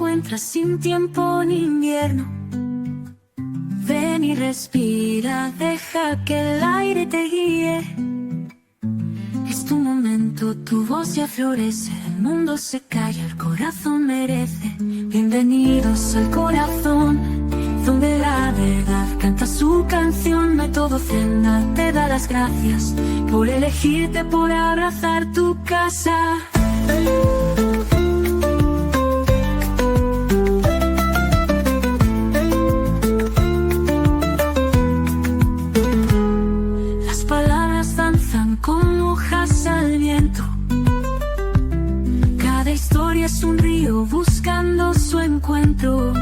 encuentras sin tiempo ni invierno. Ven y respira, deja que el aire te guíe. Es tu momento, tu voz ya florece, el mundo se calla, el corazón merece. Bienvenidos al corazón, donde la verdad canta su canción. Método Zenda te da las gracias por elegirte, por abrazar tu casa. Las palabras danzan como hojas al viento. Cada historia es un río buscando su encuentro.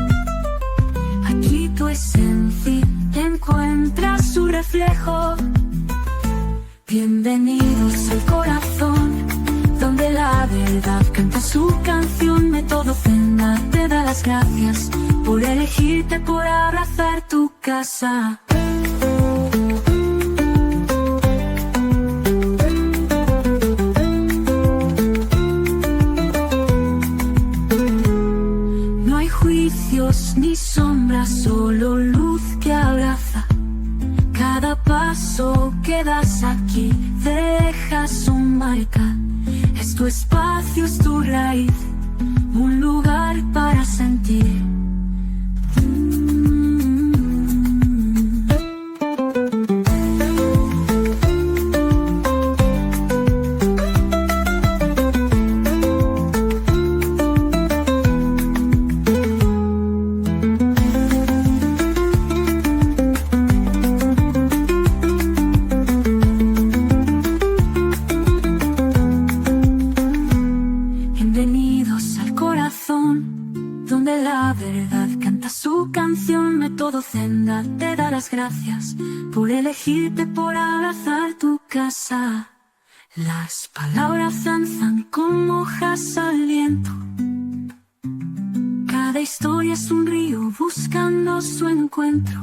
Aquí tu esencia encuentra su reflejo. Bienvenidos al corazón, donde la verdad canta su canción. Método Zenda te da las gracias por elegirte, por abrazar tu casa. No hay juicios ni sombras, solo luz que abraza. Cada paso que das aquí deja su marca. Es tu espacio, es tu raíz, un lugar para sentir. Bienvenidos al corazón, donde la verdad canta su canción. Método Zenda te da las gracias por elegirte, por abrazar tu casa. Las palabras danzan como hojas al viento. Cada historia es un río buscando su encuentro.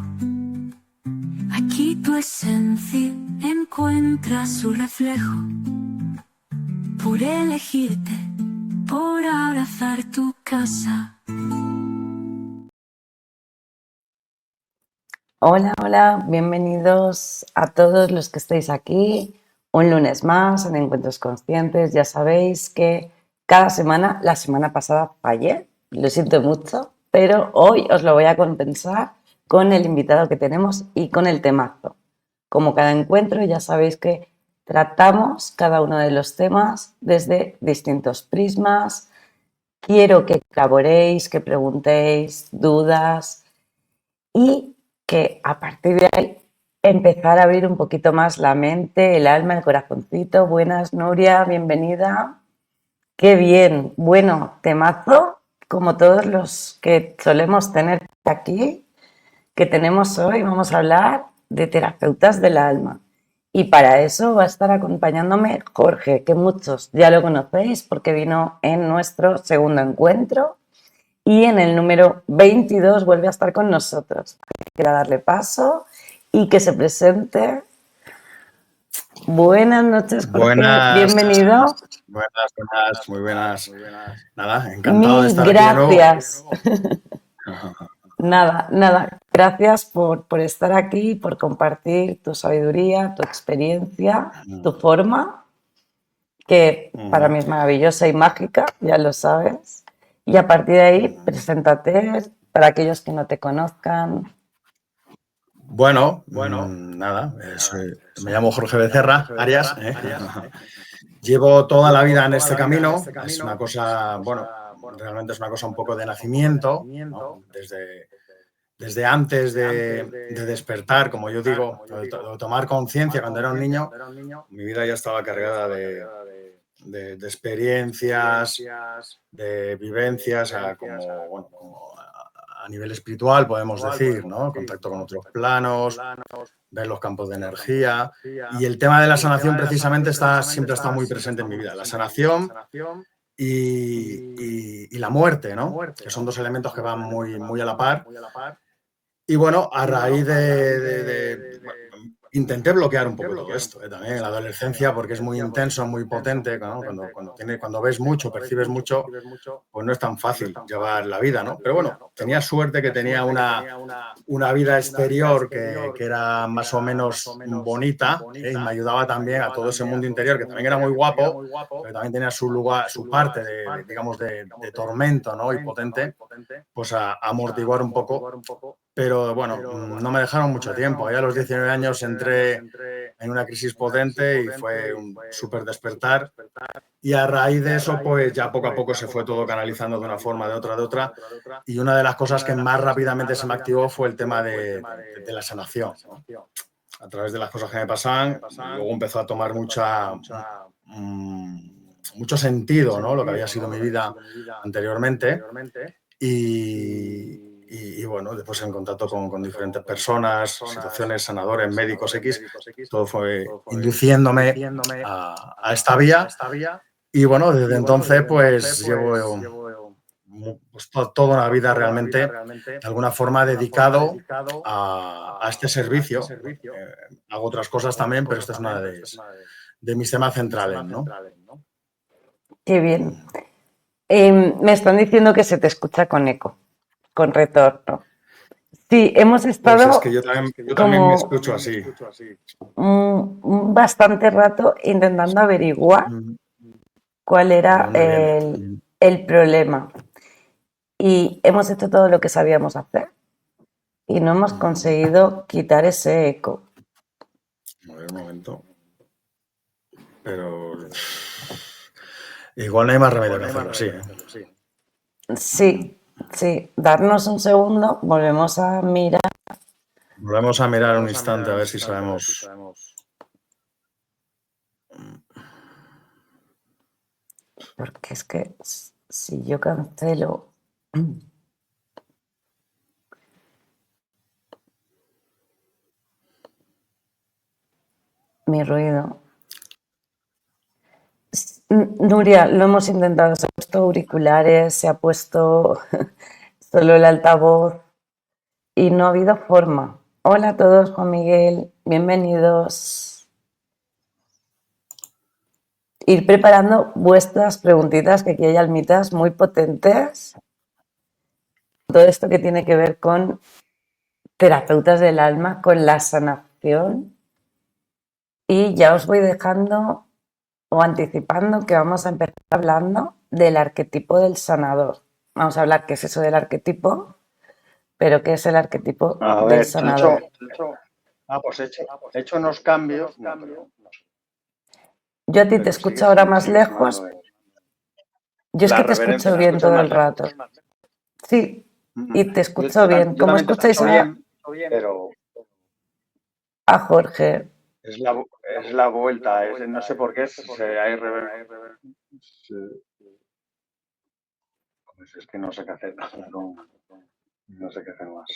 Aquí tu esencia encuentra su reflejo. Por elegirte, por abrazar tu casa. Hola, hola, bienvenidos a todos los que estáis aquí. Un lunes más en Encuentros Conscientes. Ya sabéis que cada semana, la semana pasada fallé, lo siento mucho, pero hoy os lo voy a compensar con el invitado que tenemos y con el temazo. Como cada encuentro, ya sabéis que tratamos cada uno de los temas desde distintos prismas. Quiero que colaboréis, que preguntéis dudas y que a partir de ahí empezar a abrir un poquito más la mente, el alma, el corazoncito. Buenas, Nuria, bienvenida. Qué bien. Bueno, temazo, como todos los que solemos tener aquí, que tenemos hoy. Vamos a hablar de terapeutas del alma. Y para eso va a estar acompañándome Jorge, que muchos ya lo conocéis porque vino en nuestro segundo encuentro. Y en el número 22 vuelve a estar con nosotros. Quiero darle paso y que se presente. Buenas noches, Jorge. Buenas. Bienvenido. Buenas, muy buenas. Nada, encantado de Mil estar gracias. aquí de nuevo. Nada. Gracias por estar aquí, por compartir tu sabiduría, tu experiencia, tu forma, que para mí es maravillosa y mágica, ya lo sabes. Y a partir de ahí, preséntate para aquellos que no te conozcan. Bueno, nada, me llamo Jorge Becerra Arias. Llevo toda la vida en este camino. Es una cosa, bueno, realmente es una cosa un poco de nacimiento, ¿no? Desde antes de despertar, como yo digo, de tomar conciencia cuando era un niño, mi vida ya estaba cargada de experiencias, de vivencias, como a nivel espiritual, podemos decir, ¿no? Contacto con otros planos, ver los campos de energía. Y el tema de la sanación precisamente siempre está muy presente en mi vida. La sanación y la muerte, ¿no? Que son dos elementos que van muy a la par. Y bueno, a raíz intenté bloquear un poco todo esto, también en la adolescencia, porque es muy intenso, muy potente, ¿no? Cuando ves mucho, percibes mucho, pues no es tan fácil llevar la vida, ¿no? Pero bueno, tenía suerte que tenía una vida exterior que era más o menos bonita, y me ayudaba también a todo ese mundo interior, que también era muy guapo, pero también tenía su lugar, su parte digamos, de tormento, ¿no? Y potente, pues a amortiguar un poco. Pero bueno, no me dejaron mucho tiempo. Ahí a los 19 años entré en una crisis potente y fue un súper despertar. Y a raíz de eso, pues ya poco a poco se fue todo canalizando de una forma, de otra. Y una de las cosas que más rápidamente se me activó fue el tema de la sanación, ¿no? A través de las cosas que me pasaban, luego empezó a tomar mucho sentido, ¿no? Lo que había sido mi vida anteriormente. Y bueno, después en contacto con diferentes personas, situaciones, sanadores, médicos X, todo fue induciéndome a esta vía. Y bueno, desde entonces pues llevo pues, toda una vida realmente, de alguna forma, dedicado a este servicio. Hago otras cosas también, pero esta es una de mis temas centrales, ¿no? Qué bien. Me están diciendo que se te escucha con eco, con retorno. Sí, hemos estado Pues es que yo también me escucho así. Bastante rato intentando averiguar cuál era el problema. Y hemos hecho todo lo que sabíamos hacer y no hemos conseguido quitar ese eco. A ver, un momento. Pero igual no hay más remedio que hacerlo así, ¿eh? Sí, darnos un segundo, volvemos a mirar. Volvemos a mirar un instante a ver si sabemos. Porque es que si yo cancelo mi ruido. Nuria, lo hemos intentado, se ha puesto auriculares, se ha puesto solo el altavoz y no ha habido forma. Hola a todos, Juan Miguel, bienvenidos. Ir preparando vuestras preguntitas, que aquí hay almitas muy potentes. Todo esto que tiene que ver con terapeutas del alma, con la sanación. Y ya os voy dejando o anticipando que vamos a empezar hablando del arquetipo del sanador. Vamos a hablar qué es eso del arquetipo, pero qué es el arquetipo del sanador. He hecho unos cambios. Yo a ti te escucho ahora más lejos. Yo es que te escucho bien todo el rato. Sí, y te escucho bien. ¿Cómo escucháis a Jorge? Es la vuelta, no sé por qué hay pues es que no sé qué hacer, no sé qué hacer más.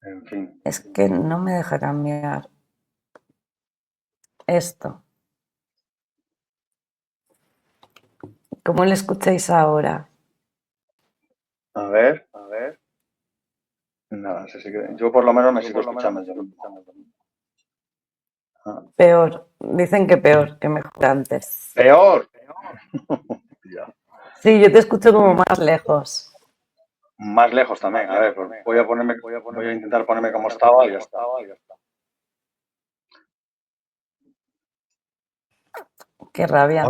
En fin. Es que no me deja cambiar esto. ¿Cómo le escucháis ahora? A ver. Nada, yo por lo menos me sigo escuchando. Peor. Dicen que peor, que mejor antes. ¡Peor! Sí, yo te escucho como más lejos. Más lejos también. A ver, pues voy a intentar ponerme como estaba y ya está. Qué rabia.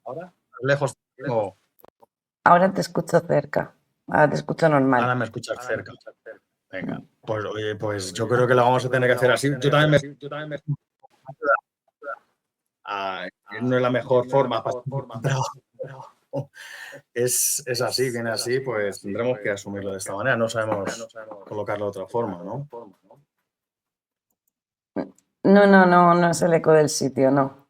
¿Ahora? ¿Lejos? Ahora te escucho cerca. Ahora te escucho normal. Ahora me escuchas cerca. Venga, pues oye, pues yo creo que lo vamos a tener que hacer así. Yo también me no es la mejor forma para es así, viene así, pues tendremos que asumirlo de esta manera. No sabemos colocarlo de otra forma, ¿no? No es el eco del sitio, no.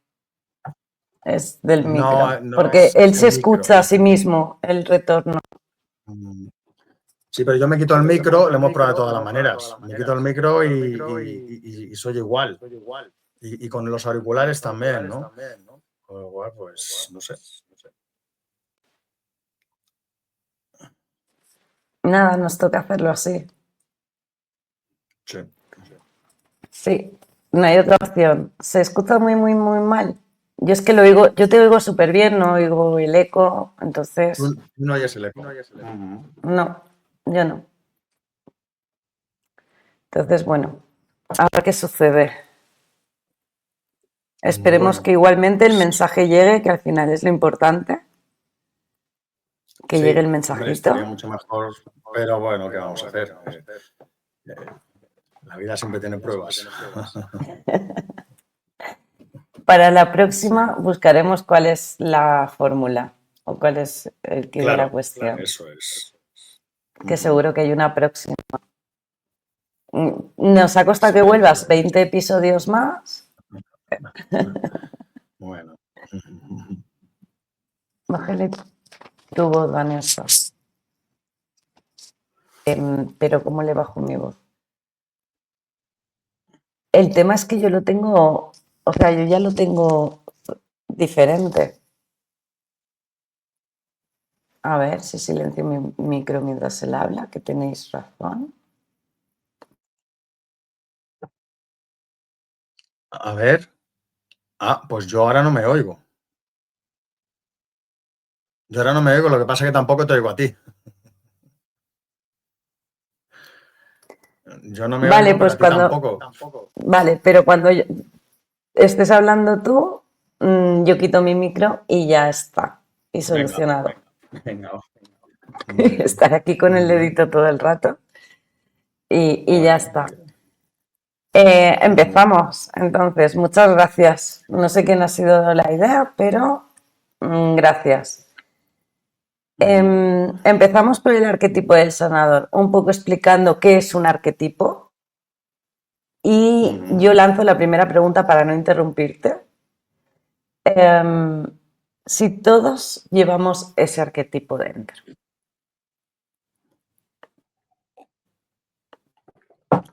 Es del micro. No, porque él se micro, escucha a sí mismo, el retorno. Sí, pero yo me quito el micro, lo hemos probado de todas las maneras. Me quito el micro y soy igual. Y con los auriculares también, ¿no? Con lo cual, pues, no sé. Nada, nos toca hacerlo así. Sí. Sí, no hay otra opción. Se escucha muy, muy, muy mal. Yo es que lo oigo, yo te oigo súper bien, no oigo el eco, entonces Tú no oyes el eco. no, yo no. Entonces, bueno, a ver qué sucede. Esperemos Bueno, que igualmente el mensaje llegue, que al final es lo importante, que llegue el sí, hombre, estaría mensajito. mucho mejor, pero bueno, ¿qué vamos a hacer? La vida siempre tiene pruebas. Para la Sí, próxima buscaremos cuál es la fórmula o cuál es el quid de la claro, cuestión, eso es. que seguro que hay una próxima. Nos ha costado que Esperemos. vuelvas 20 episodios más. Bueno. Bájale tu voz, Vanessa. Pero ¿cómo le bajo mi voz? El tema es que yo lo tengo, o sea, yo ya lo tengo diferente. A ver si silencio mi micro mientras él habla, que tenéis razón. A ver. Pues yo ahora no me oigo. Yo ahora no me oigo, lo que pasa es que tampoco te oigo a ti. Yo no me Vale, oigo, pero pues a ti cuando, tampoco. vale, pero cuando estés hablando tú, yo quito mi micro y ya está. Y Venga, solucionado. venga. Muy bien. Estar aquí con el dedito todo el rato y ya Bueno, está. muy bien. Empezamos. Entonces, muchas gracias. No sé quién ha sido la idea, pero gracias. Empezamos por el arquetipo del sanador, un poco explicando qué es un arquetipo. Y yo lanzo la primera pregunta para no interrumpirte. Si todos llevamos ese arquetipo dentro.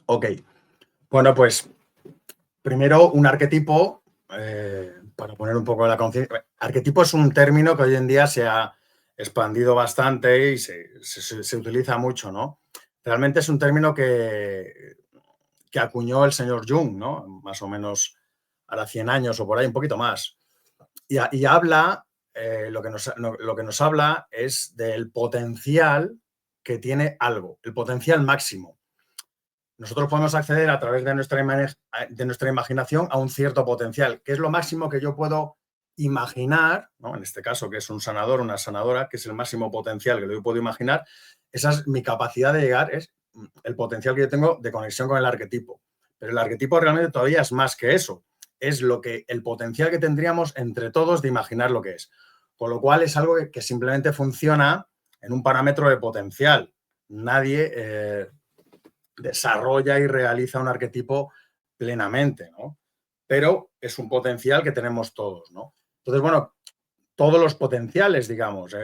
Ok. Bueno, pues primero un arquetipo, para poner un poco la conciencia. Arquetipo es un término que hoy en día se ha expandido bastante y se utiliza mucho, ¿no? Realmente es un término que acuñó el señor Jung, ¿no? Más o menos hará 100 años o por ahí, un poquito más. Y habla, lo que nos habla es del potencial que tiene algo, el potencial máximo. Nosotros podemos acceder a través de nuestra imaginación a un cierto potencial, que es lo máximo que yo puedo imaginar, ¿no? En este caso, que es un sanador, una sanadora, que es el máximo potencial que yo puedo imaginar. Esa es mi capacidad de llegar, es el potencial que yo tengo de conexión con el arquetipo. Pero el arquetipo realmente todavía es más que eso. Es el potencial que tendríamos entre todos de imaginar lo que es. Con lo cual es algo que simplemente funciona en un parámetro de potencial. Nadie desarrolla y realiza un arquetipo plenamente, ¿no? Pero es un potencial que tenemos todos, ¿no? Entonces, bueno, todos los potenciales, digamos,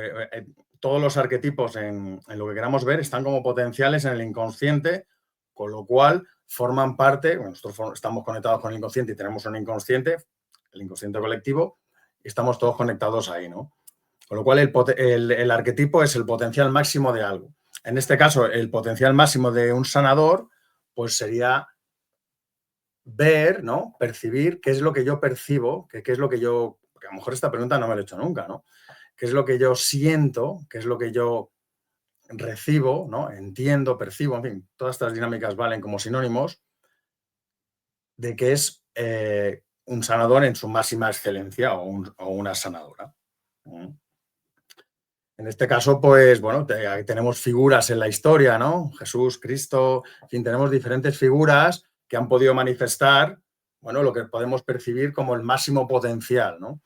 todos los arquetipos en lo que queramos ver están como potenciales en el inconsciente, con lo cual forman parte, bueno, nosotros estamos conectados con el inconsciente y tenemos un inconsciente, el inconsciente colectivo, y estamos todos conectados ahí, ¿no? Con lo cual el arquetipo es el potencial máximo de algo. En este caso, el potencial máximo de un sanador, pues sería ver, ¿no? Percibir qué es lo que yo percibo, qué es lo que yo, porque a lo mejor esta pregunta no me la he hecho nunca, ¿no? ¿Qué es lo que yo siento? ¿Qué es lo que yo recibo? ¿No? Entiendo, percibo, en fin, todas estas dinámicas valen como sinónimos de que es un sanador en su máxima excelencia o una sanadora. En este caso, pues, bueno, tenemos figuras en la historia, ¿no? Jesús, Cristo, en fin, tenemos diferentes figuras que han podido manifestar, bueno, lo que podemos percibir como el máximo potencial, ¿no?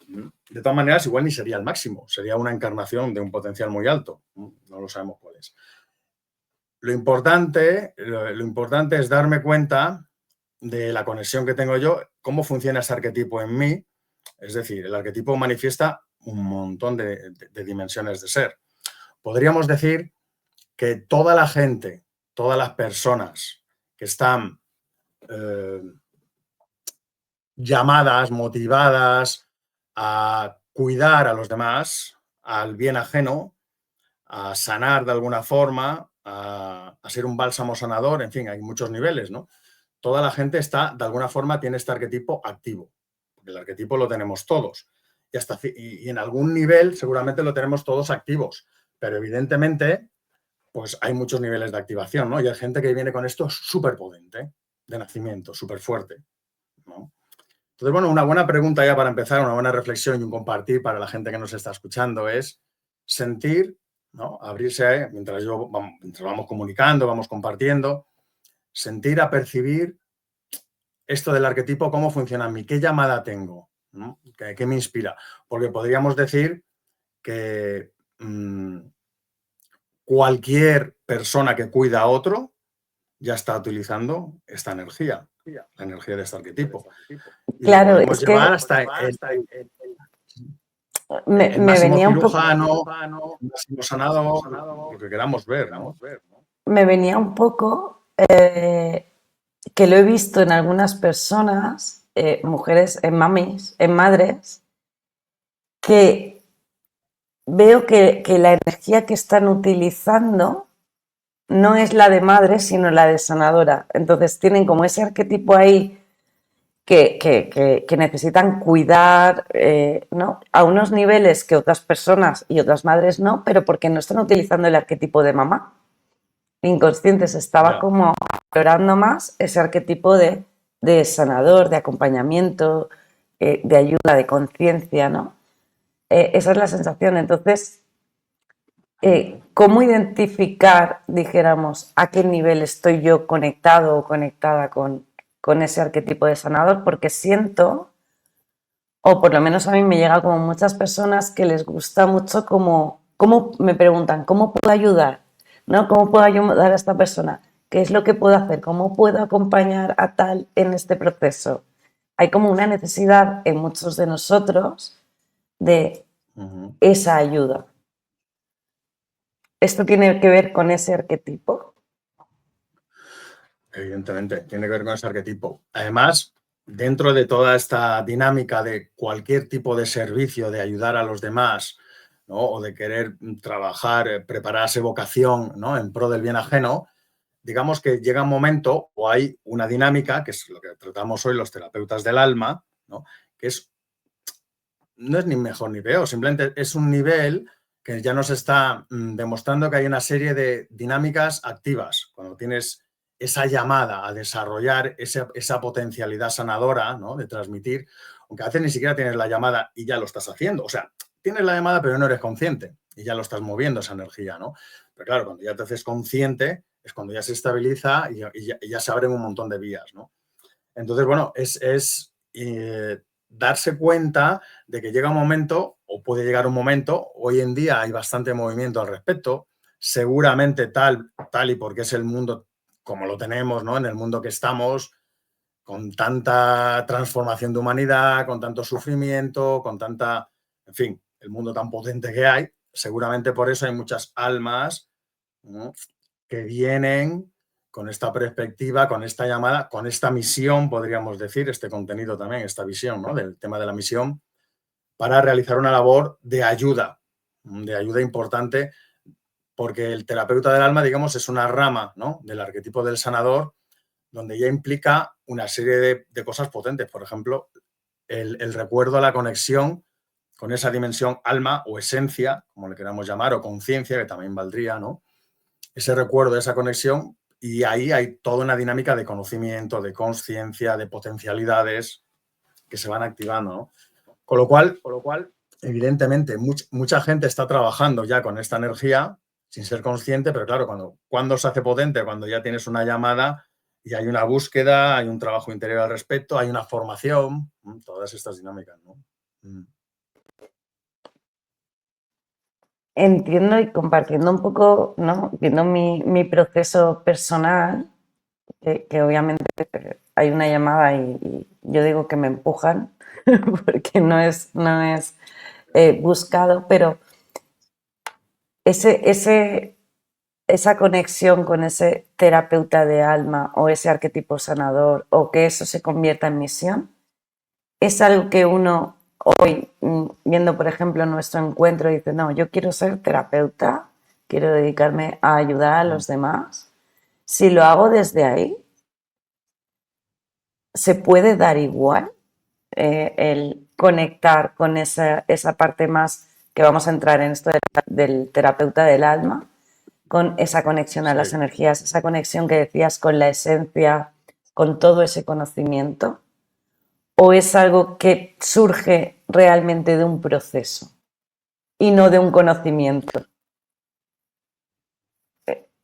De todas maneras, igual ni sería el máximo, sería una encarnación de un potencial muy alto, no lo sabemos cuál es. Lo importante es darme cuenta de la conexión que tengo yo, cómo funciona ese arquetipo en mí, es decir, el arquetipo manifiesta un montón de dimensiones de ser. Podríamos decir que toda la gente, todas las personas que están llamadas, motivadas a cuidar a los demás, al bien ajeno, a sanar de alguna forma, a ser un bálsamo sanador, en fin, hay muchos niveles, ¿no? Toda la gente está, de alguna forma, tiene este arquetipo activo. Porque el arquetipo lo tenemos todos. Y en algún nivel seguramente lo tenemos todos activos. Pero evidentemente, pues hay muchos niveles de activación, ¿no? Y hay gente que viene con esto súper potente, de nacimiento, súper fuerte, ¿no? Entonces, bueno, una buena pregunta ya para empezar, una buena reflexión y un compartir para la gente que nos está escuchando es sentir, ¿no? Abrirse, mientras vamos comunicando, vamos compartiendo, sentir a percibir esto del arquetipo, cómo funciona en mí, qué llamada tengo, ¿no? ¿Qué me inspira? Porque podríamos decir que cualquier persona que cuida a otro ya está utilizando esta energía, la energía de este arquetipo. Y Claro, lo podemos es llevar que hasta el me máximo venía un poco, cirujano, el máximo sanador, lo que queramos ver, ¿no? me venía un poco que lo he visto en algunas personas, mujeres, en mamis, en madres, que veo que la energía que están utilizando no es la de madre, sino la de sanadora. Entonces tienen como ese arquetipo ahí que necesitan cuidar, ¿no? A unos niveles que otras personas y otras madres no, pero porque no están utilizando el arquetipo de mamá. Inconsciente se estaba como explorando más ese arquetipo de sanador, de acompañamiento, de ayuda, de conciencia, ¿no? Esa es la sensación. Entonces, ¿cómo identificar, dijéramos, a qué nivel estoy yo conectado o conectada con ese arquetipo de sanador? Porque siento, o por lo menos a mí me llega como muchas personas que les gusta mucho como me preguntan, ¿cómo puedo ayudar? ¿No? ¿Cómo puedo ayudar a esta persona? ¿Qué es lo que puedo hacer? ¿Cómo puedo acompañar a tal en este proceso? Hay como una necesidad en muchos de nosotros de esa ayuda. ¿Esto tiene que ver con ese arquetipo? Evidentemente, tiene que ver con ese arquetipo. Además, dentro de toda esta dinámica de cualquier tipo de servicio, de ayudar a los demás, ¿no? O de querer trabajar, prepararse vocación, ¿no? En pro del bien ajeno, digamos que llega un momento o hay una dinámica, que es lo que tratamos hoy los terapeutas del alma, ¿no? Que no es ni mejor ni peor, simplemente es un nivel que ya nos está demostrando que hay una serie de dinámicas activas. Cuando tienes esa llamada a desarrollar esa potencialidad sanadora, ¿no? De transmitir, aunque a veces ni siquiera tienes la llamada y ya lo estás haciendo. O sea, tienes la llamada pero no eres consciente y ya lo estás moviendo esa energía, ¿no? Pero claro, cuando ya te haces consciente es cuando ya se estabiliza y ya se abren un montón de vías, ¿no? Entonces, bueno, darse cuenta de que llega un momento, o puede llegar un momento, hoy en día hay bastante movimiento al respecto, seguramente tal y porque es el mundo como lo tenemos, ¿no? En el mundo que estamos, con tanta transformación de humanidad, con tanto sufrimiento, con tanta, en fin, el mundo tan potente que hay, seguramente por eso hay muchas almas, ¿no? Que vienen con esta perspectiva, con esta llamada, con esta misión, podríamos decir, este contenido también, esta visión, ¿no? Del tema de la misión, para realizar una labor de ayuda importante, porque el terapeuta del alma, digamos, es una rama, ¿no? Del arquetipo del sanador, donde ya implica una serie de cosas potentes. Por ejemplo, el recuerdo a la conexión con esa dimensión alma o esencia, como le queramos llamar, o conciencia, que también valdría, ¿no? Ese recuerdo, esa conexión, y ahí hay toda una dinámica de conocimiento, de conciencia, de potencialidades que se van activando, ¿no? Con lo cual, evidentemente, mucha gente está trabajando ya con esta energía sin ser consciente, pero claro, cuando se hace potente, cuando ya tienes una llamada y hay una búsqueda, hay un trabajo interior al respecto, hay una formación, todas estas dinámicas, ¿no? Entiendo y compartiendo un poco, ¿no? Viendo mi proceso personal, que obviamente hay una llamada y yo digo que me empujan porque no es buscado, pero esa conexión con ese terapeuta de alma o ese arquetipo sanador o que eso se convierta en misión, es algo que uno hoy, viendo por ejemplo nuestro encuentro, dice, no, yo quiero ser terapeuta quiero dedicarme a ayudar a los demás, si lo hago desde ahí, ¿se puede dar igual el conectar con esa parte más que vamos a entrar en esto del terapeuta del alma, con esa conexión a las Sí. energías, esa conexión que decías con la esencia, con todo ese conocimiento? ¿O es algo que surge realmente de un proceso y no de un conocimiento?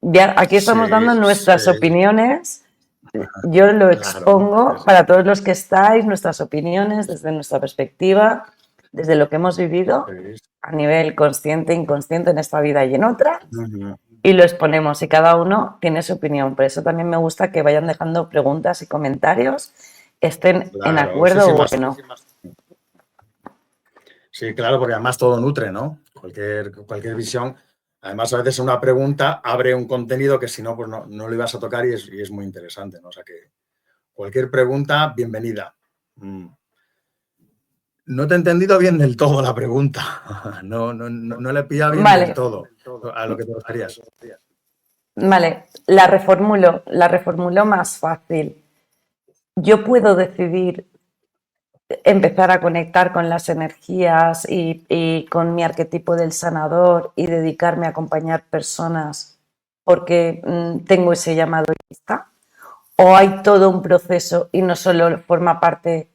Ya, aquí estamos dando nuestras opiniones. Yo lo expongo para todos los que estáis, nuestras opiniones desde nuestra perspectiva, desde lo que hemos vivido a nivel consciente, inconsciente en esta vida y en otra, y lo exponemos y cada uno tiene su opinión. Por eso también me gusta que vayan dejando preguntas y comentarios, estén en acuerdo o no. Sí, claro, porque además todo nutre, ¿no? Cualquier visión. Además, a veces una pregunta abre un contenido que si no, pues no lo ibas a tocar y es muy interesante, ¿no? O sea que cualquier pregunta, bienvenida. No te he entendido bien del todo la pregunta. No le he pillado bien del todo a lo que te referías. Vale, la reformulo más fácil. Yo puedo decidir empezar a conectar con las energías y con mi arquetipo del sanador y dedicarme a acompañar personas porque tengo ese llamado y está. ¿O hay todo un proceso y no solo forma parte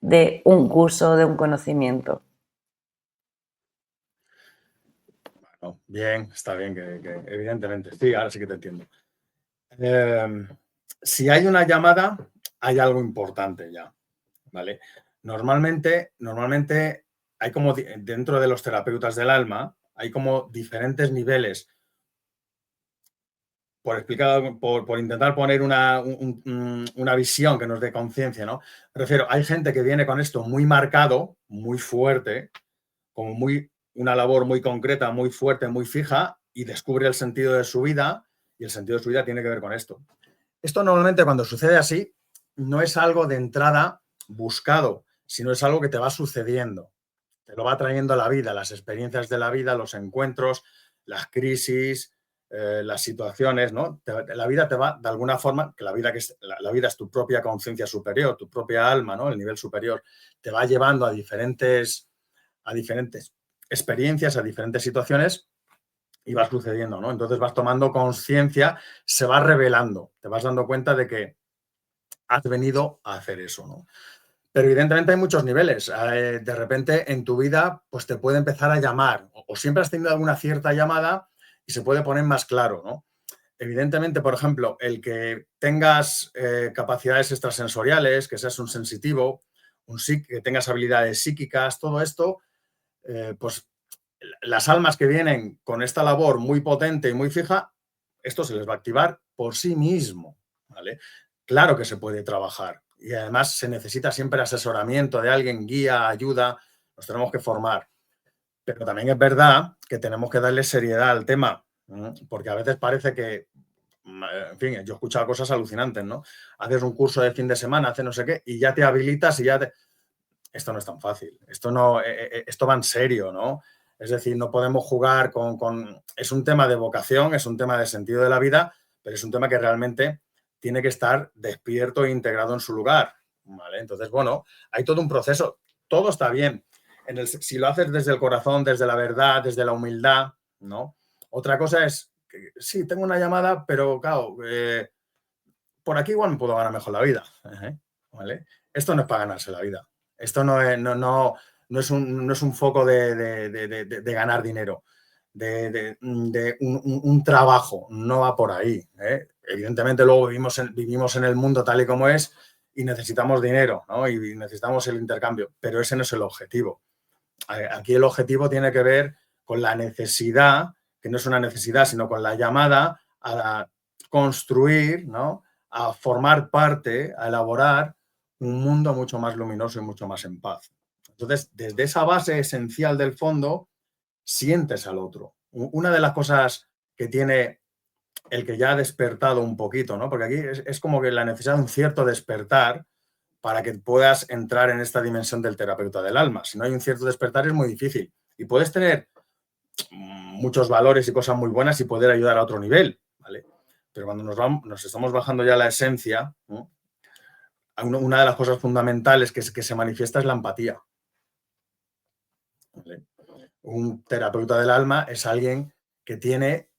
de un curso, de un conocimiento? Bueno, bien, está bien, que evidentemente. Sí, ahora sí que te entiendo. Si hay una llamada, hay algo importante ya, ¿vale? Normalmente hay como dentro de los terapeutas del alma, hay como diferentes niveles. Por intentar poner una visión que nos dé conciencia, ¿no? Me refiero, hay gente que viene con esto muy marcado, muy fuerte, como una labor muy concreta, muy fuerte, muy fija, y descubre el sentido de su vida, y el sentido de su vida tiene que ver con esto. Esto normalmente cuando sucede así, no es algo de entrada buscado, sino es algo que te va sucediendo. Te lo va trayendo la vida, las experiencias de la vida, los encuentros, las crisis, las situaciones, ¿no? La vida te va, de alguna forma, que la vida es tu propia conciencia superior, tu propia alma, ¿no? El nivel superior, te va llevando a diferentes experiencias, a diferentes situaciones y va sucediendo, ¿no? Entonces vas tomando conciencia, se va revelando, te vas dando cuenta de que has venido a hacer eso, ¿no? Pero evidentemente hay muchos niveles. De repente en tu vida pues te puede empezar a llamar o siempre has tenido alguna cierta llamada y se puede poner más claro, ¿no? Evidentemente, por ejemplo, el que tengas capacidades extrasensoriales, que seas un sensitivo, que tengas habilidades psíquicas, todo esto, pues las almas que vienen con esta labor muy potente y muy fija, esto se les va a activar por sí mismo, ¿vale? Claro que se puede trabajar y además se necesita siempre asesoramiento de alguien, guía, ayuda, nos tenemos que formar. Pero también es verdad que tenemos que darle seriedad al tema, porque a veces parece que, en fin, yo he escuchado cosas alucinantes, ¿no? Haces un curso de fin de semana, haces no sé qué, y ya te habilitas y ya te... Esto no es tan fácil, esto va en serio, ¿no? Es decir, no podemos jugar Es un tema de vocación, es un tema de sentido de la vida, pero es un tema que realmente tiene que estar despierto e integrado en su lugar, ¿vale? Entonces, bueno, hay todo un proceso, todo está bien. Si lo haces desde el corazón, desde la verdad, desde la humildad, ¿no? Otra cosa es que sí, tengo una llamada, pero claro, por aquí igual me puedo ganar mejor la vida, ¿vale? Esto no es para ganarse la vida. Esto no es un foco de ganar dinero, de un trabajo, no va por ahí. Evidentemente luego vivimos en el mundo tal y como es y necesitamos dinero, ¿no? Y necesitamos el intercambio, pero ese no es el objetivo. Aquí el objetivo tiene que ver con la necesidad, que no es una necesidad, sino con la llamada a construir, ¿no? A formar parte, a elaborar un mundo mucho más luminoso y mucho más en paz. Entonces, desde esa base esencial del fondo, sientes al otro. Una de las cosas que tiene el que ya ha despertado un poquito, ¿no? Porque aquí es como que la necesidad de un cierto despertar para que puedas entrar en esta dimensión del terapeuta del alma. Si no hay un cierto despertar es muy difícil. Y puedes tener muchos valores y cosas muy buenas y poder ayudar a otro nivel, ¿vale? Pero cuando nos estamos bajando ya a la esencia, ¿no? Una de las cosas fundamentales que se manifiesta es la empatía, ¿vale? Un terapeuta del alma es alguien que tiene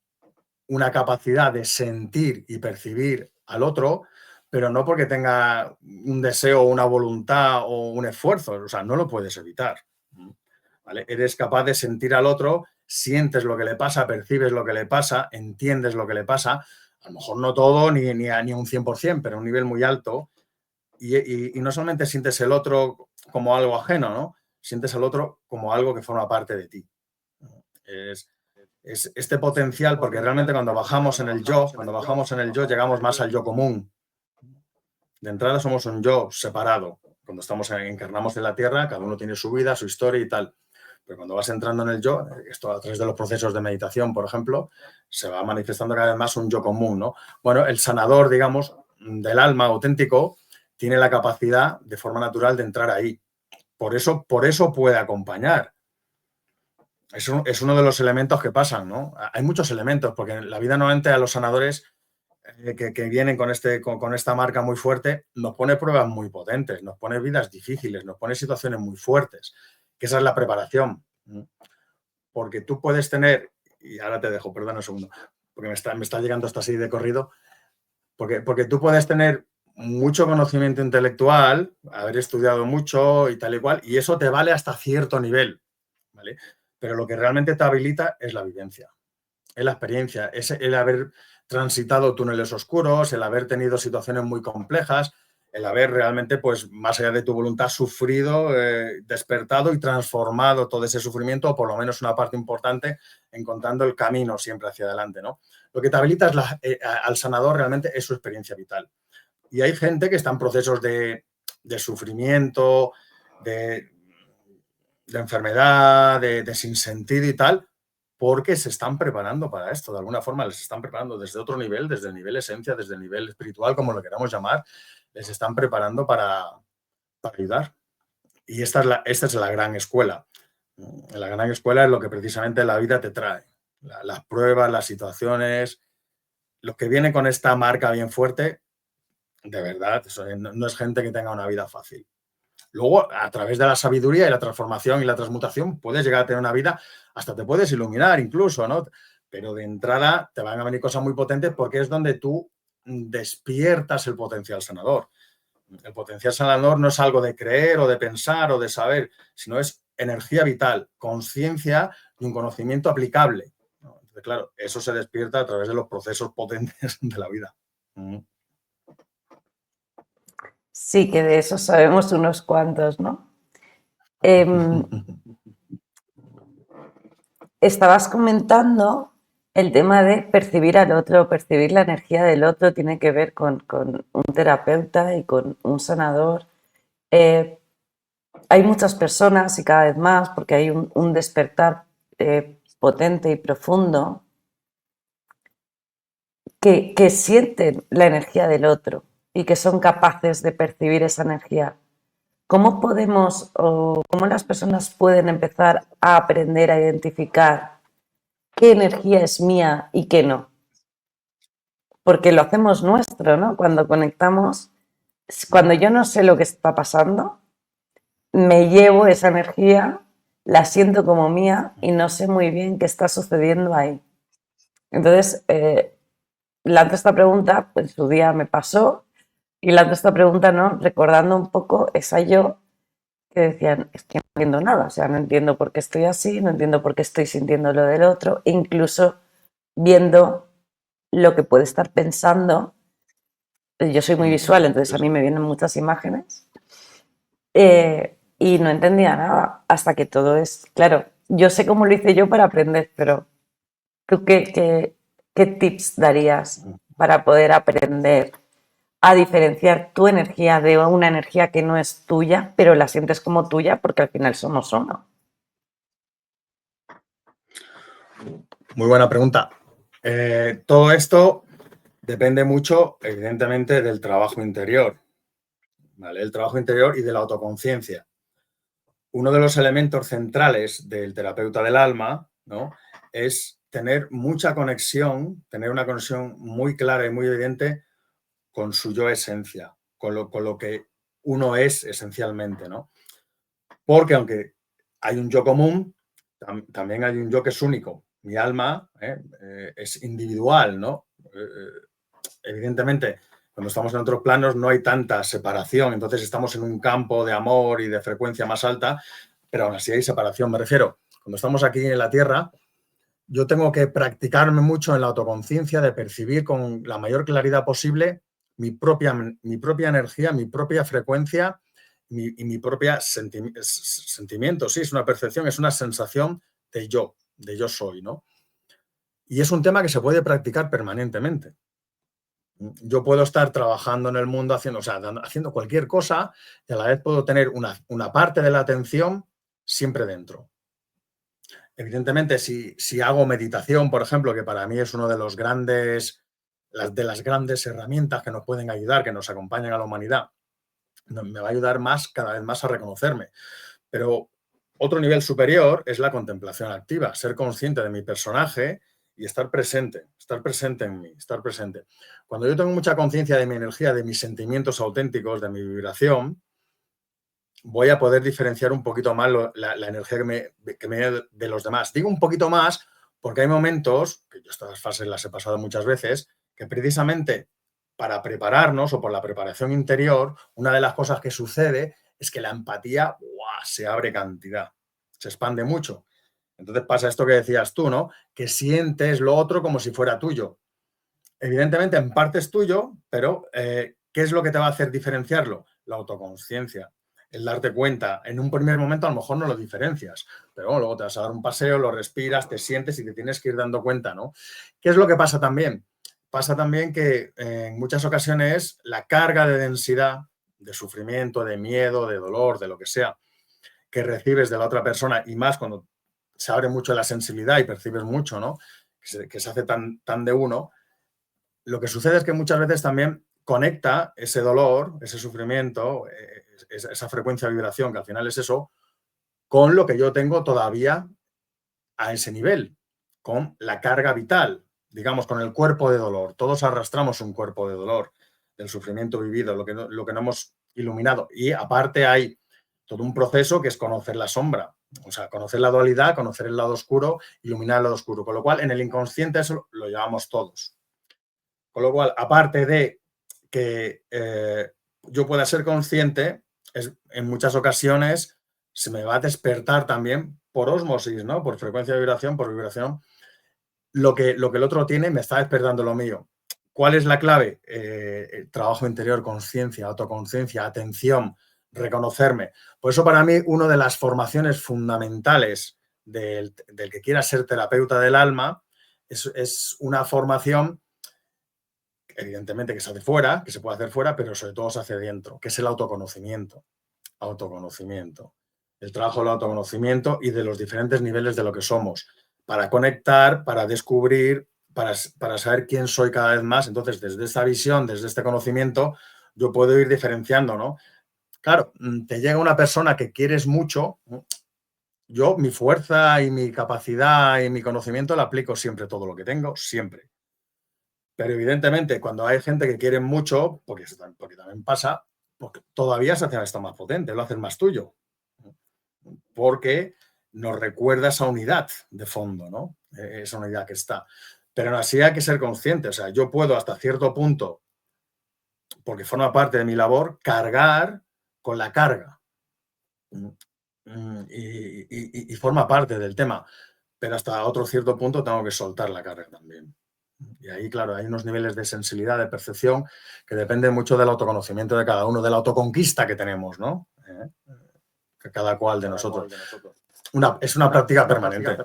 una capacidad de sentir y percibir al otro, pero no porque tenga un deseo, una voluntad o un esfuerzo, o sea, no lo puedes evitar, ¿vale? Eres capaz de sentir al otro, sientes lo que le pasa, percibes lo que le pasa, entiendes lo que le pasa, a lo mejor no todo ni un 100%, pero a un nivel muy alto, y no solamente sientes el otro como algo ajeno, ¿no? Sientes al otro como algo que forma parte de ti. Es este potencial, porque realmente cuando bajamos en el yo, llegamos más al yo común. De entrada somos un yo separado. Cuando encarnamos en la Tierra, cada uno tiene su vida, su historia y tal. Pero cuando vas entrando en el yo, esto a través de los procesos de meditación, por ejemplo, se va manifestando cada vez más un yo común, ¿no? Bueno, el sanador, digamos, del alma auténtico, tiene la capacidad de forma natural de entrar ahí. Por eso puede acompañar. Es uno de los elementos que pasan, ¿no? Hay muchos elementos, porque en la vida normalmente a los sanadores que vienen con esta marca muy fuerte, nos pone pruebas muy potentes, nos pone vidas difíciles, nos pone situaciones muy fuertes, que esa es la preparación. Porque tú puedes tener, y ahora te dejo, perdona un segundo, porque me está llegando hasta así de corrido, porque tú puedes tener mucho conocimiento intelectual, haber estudiado mucho y tal y cual, y eso te vale hasta cierto nivel, ¿vale? Pero lo que realmente te habilita es la vivencia, es la experiencia, es el haber transitado túneles oscuros, el haber tenido situaciones muy complejas, el haber realmente, pues, más allá de tu voluntad, sufrido, despertado y transformado todo ese sufrimiento, o por lo menos una parte importante, encontrando el camino siempre hacia adelante, ¿no? Lo que te habilita al sanador realmente es su experiencia vital. Y hay gente que está en procesos de sufrimiento, de enfermedad, de sinsentido y tal, porque se están preparando para esto. De alguna forma les están preparando desde otro nivel, desde el nivel esencia, desde el nivel espiritual, como lo queramos llamar, les están preparando para ayudar. Y esta es la gran escuela. La gran escuela es lo que precisamente la vida te trae. Las pruebas, las situaciones, los que vienen con esta marca bien fuerte, de verdad, no es gente que tenga una vida fácil. Luego, a través de la sabiduría y la transformación y la transmutación, puedes llegar a tener una vida, hasta te puedes iluminar incluso, ¿no? Pero de entrada te van a venir cosas muy potentes porque es donde tú despiertas el potencial sanador. El potencial sanador no es algo de creer o de pensar o de saber, sino es energía vital, conciencia y un conocimiento aplicable, ¿no? Entonces, claro, eso se despierta a través de los procesos potentes de la vida. Sí, que de eso sabemos unos cuantos, ¿no? Estabas comentando el tema de percibir al otro, percibir la energía del otro, tiene que ver con un terapeuta y con un sanador. Hay muchas personas y cada vez más, porque hay un despertar potente y profundo, que sienten la energía del otro y que son capaces de percibir esa energía. ¿Cómo podemos o cómo las personas pueden empezar a aprender a identificar qué energía es mía y qué no? Porque lo hacemos nuestro, ¿no? Cuando conectamos, cuando yo no sé lo que está pasando, me llevo esa energía, la siento como mía y no sé muy bien qué está sucediendo ahí. Entonces, lanzo esta pregunta, pues en su día me pasó, y lanzo esta pregunta, ¿no? Recordando un poco esa yo que decían, es que no entiendo nada, o sea, no entiendo por qué estoy así, no entiendo por qué estoy sintiendo lo del otro, incluso viendo lo que puede estar pensando. Yo soy muy visual, entonces a mí me vienen muchas imágenes y no entendía nada hasta que todo es, claro, yo sé cómo lo hice yo para aprender, pero ¿tú qué tips darías para poder aprender a diferenciar tu energía de una energía que no es tuya, pero la sientes como tuya porque al final somos uno? Muy buena pregunta. Todo esto depende mucho, evidentemente, del trabajo interior, ¿vale? El trabajo interior y de la autoconciencia. Uno de los elementos centrales del terapeuta del alma, ¿no?, es tener mucha conexión, tener una conexión muy clara y muy evidente con su yo esencia, con lo que uno es esencialmente, ¿no? Porque aunque hay un yo común, también hay un yo que es único. Mi alma es individual, ¿no? Evidentemente, cuando estamos en otros planos no hay tanta separación, entonces estamos en un campo de amor y de frecuencia más alta, pero aún así hay separación. Me refiero, cuando estamos aquí en la Tierra, yo tengo que practicarme mucho en la autoconciencia de percibir con la mayor claridad posible mi propia energía, mi propia frecuencia y mi propia sentimiento. Sí, es una percepción, es una sensación de yo soy, ¿no? Y es un tema que se puede practicar permanentemente. Yo puedo estar trabajando en el mundo haciendo cualquier cosa y a la vez puedo tener una parte de la atención siempre dentro. Evidentemente, si hago meditación, por ejemplo, que para mí es uno de de las grandes herramientas que nos pueden ayudar, que nos acompañan a la humanidad, me va a ayudar cada vez más a reconocerme. Pero otro nivel superior es la contemplación activa, ser consciente de mi personaje y estar presente en mí, estar presente. Cuando yo tengo mucha conciencia de mi energía, de mis sentimientos auténticos, de mi vibración, voy a poder diferenciar un poquito más la energía que me de los demás. Digo un poquito más porque hay momentos, que yo estas fases las he pasado muchas veces, que precisamente para prepararnos o por la preparación interior, una de las cosas que sucede es que la empatía se abre cantidad, se expande mucho. Entonces pasa esto que decías tú, ¿no? Que sientes lo otro como si fuera tuyo. Evidentemente, en parte es tuyo, pero ¿qué es lo que te va a hacer diferenciarlo? La autoconsciencia, el darte cuenta. En un primer momento a lo mejor no lo diferencias, pero bueno, luego te vas a dar un paseo, lo respiras, te sientes y te tienes que ir dando cuenta, ¿no? ¿Qué es lo que pasa también? Pasa también que en muchas ocasiones la carga de densidad, de sufrimiento, de miedo, de dolor, de lo que sea, que recibes de la otra persona y más cuando se abre mucho la sensibilidad y percibes mucho, ¿no? Que se hace tan de uno. Lo que sucede es que muchas veces también conecta ese dolor, ese sufrimiento, esa frecuencia de vibración, que al final es eso, con lo que yo tengo todavía a ese nivel, con la carga vital, digamos, con el cuerpo de dolor. Todos arrastramos un cuerpo de dolor, del sufrimiento vivido, lo que no hemos iluminado. Y aparte hay todo un proceso que es conocer la sombra, o sea, conocer la dualidad, conocer el lado oscuro, iluminar el lado oscuro. Con lo cual, en el inconsciente eso lo llevamos todos. Con lo cual, aparte de que yo pueda ser consciente, en muchas ocasiones se me va a despertar también por ósmosis, ¿no? Por frecuencia de vibración, por vibración, lo que el otro tiene me está despertando lo mío. ¿Cuál es la clave? Trabajo interior, conciencia, autoconciencia, atención, reconocerme. Por eso para mí una de las formaciones fundamentales del que quiera ser terapeuta del alma es una formación evidentemente que se hace fuera, que se puede hacer fuera, pero sobre todo se hace dentro, que es el autoconocimiento. Autoconocimiento. El trabajo del autoconocimiento y de los diferentes niveles de lo que somos, para conectar, para descubrir, para saber quién soy cada vez más. Entonces, desde esta visión, desde este conocimiento, yo puedo ir diferenciando, ¿no? Claro, te llega una persona que quieres mucho, yo mi fuerza y mi capacidad y mi conocimiento la aplico siempre todo lo que tengo, siempre. Pero evidentemente, cuando hay gente que quiere mucho, porque también pasa, porque todavía se hace esto más potente, lo haces más tuyo. Porque nos recuerda esa unidad de fondo, ¿no? Esa unidad que está. Pero aún así hay que ser consciente. O sea, yo puedo hasta cierto punto, porque forma parte de mi labor, cargar con la carga. Y forma parte del tema. Pero hasta otro cierto punto tengo que soltar la carga también. Y ahí, claro, hay unos niveles de sensibilidad, de percepción, que dependen mucho del autoconocimiento de cada uno, de la autoconquista que tenemos, ¿no? Que cada cual de nosotros. Es una práctica permanente.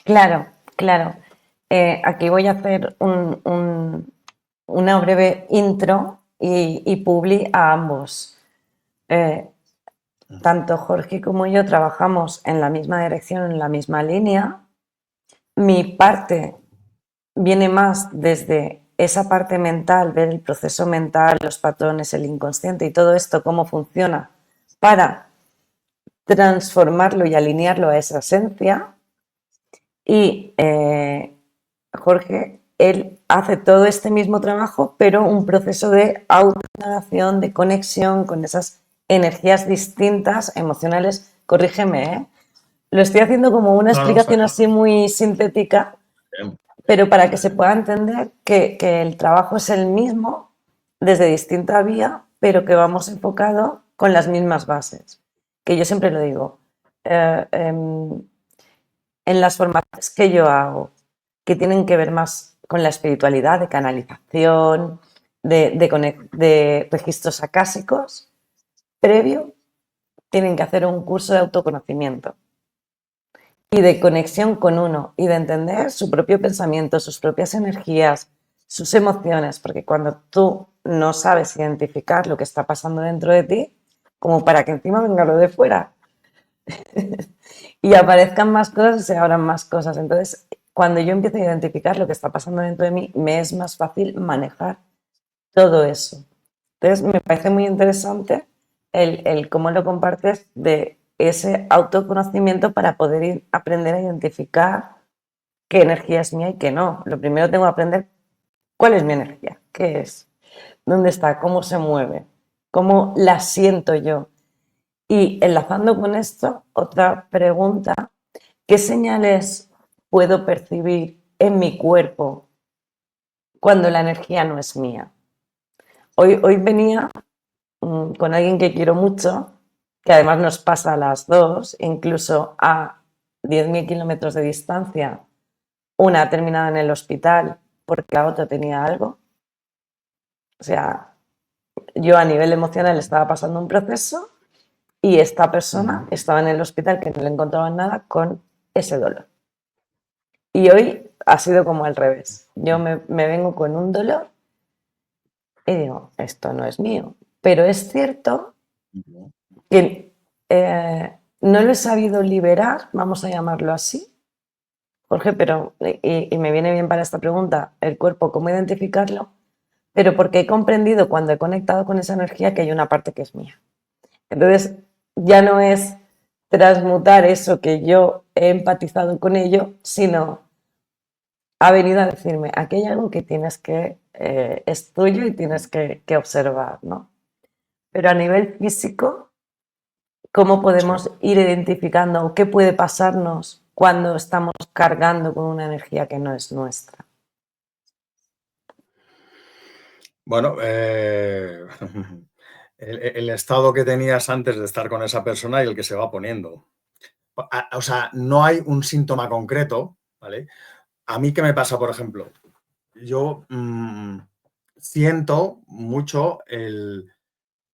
Claro, claro. Aquí voy a hacer una breve intro y publi a ambos. Tanto Jorge como yo trabajamos en la misma dirección, en la misma línea. Mi parte viene más desde esa parte mental, ver el proceso mental, los patrones, el inconsciente y todo esto, cómo funciona, para transformarlo y alinearlo a esa esencia. Y Jorge, él hace todo este mismo trabajo, pero un proceso de autoindagación, de conexión con esas energías distintas, emocionales. Corrígeme, ¿eh? Lo estoy haciendo como una explicación así muy sintética, pero para que se pueda entender que el trabajo es el mismo desde distinta vía, pero que vamos enfocado con las mismas bases. Que yo siempre lo digo, en las formaciones que yo hago, que tienen que ver más con la espiritualidad, de canalización, de registros acásicos, previo tienen que hacer un curso de autoconocimiento y de conexión con uno y de entender su propio pensamiento, sus propias energías, sus emociones, porque cuando tú no sabes identificar lo que está pasando dentro de ti, como para que encima venga lo de fuera y aparezcan más cosas y se abran más cosas. Entonces, cuando yo empiezo a identificar lo que está pasando dentro de mí, me es más fácil manejar todo eso. Entonces, me parece muy interesante el cómo lo compartes de ese autoconocimiento para poder aprender a identificar qué energía es mía y qué no. Lo primero tengo que aprender cuál es mi energía, qué es, dónde está, cómo se mueve, cómo la siento yo. Y enlazando con esto, otra pregunta, ¿qué señales puedo percibir en mi cuerpo cuando la energía no es mía? Hoy venía con alguien que quiero mucho, que además nos pasa a las dos, incluso a 10.000 kilómetros de distancia. Una ha terminado en el hospital porque la otra tenía algo. O sea, yo a nivel emocional estaba pasando un proceso y esta persona estaba en el hospital que no le encontraban nada con ese dolor. Y hoy ha sido como al revés. Yo me vengo con un dolor y digo, esto no es mío. Pero es cierto que no lo he sabido liberar, vamos a llamarlo así, Jorge, pero, y me viene bien para esta pregunta, el cuerpo, ¿cómo identificarlo? Pero porque he comprendido cuando he conectado con esa energía que hay una parte que es mía. Entonces, ya no es transmutar eso que yo he empatizado con ello, sino ha venido a decirme, aquí hay algo que tienes que, es tuyo y tienes que observar, ¿no? Pero a nivel físico, ¿cómo podemos ir identificando o qué puede pasarnos cuando estamos cargando con una energía que no es nuestra? Bueno, el estado que tenías antes de estar con esa persona y el que se va poniendo. O sea, no hay un síntoma concreto, ¿vale? A mí, ¿qué me pasa, por ejemplo? Yo siento mucho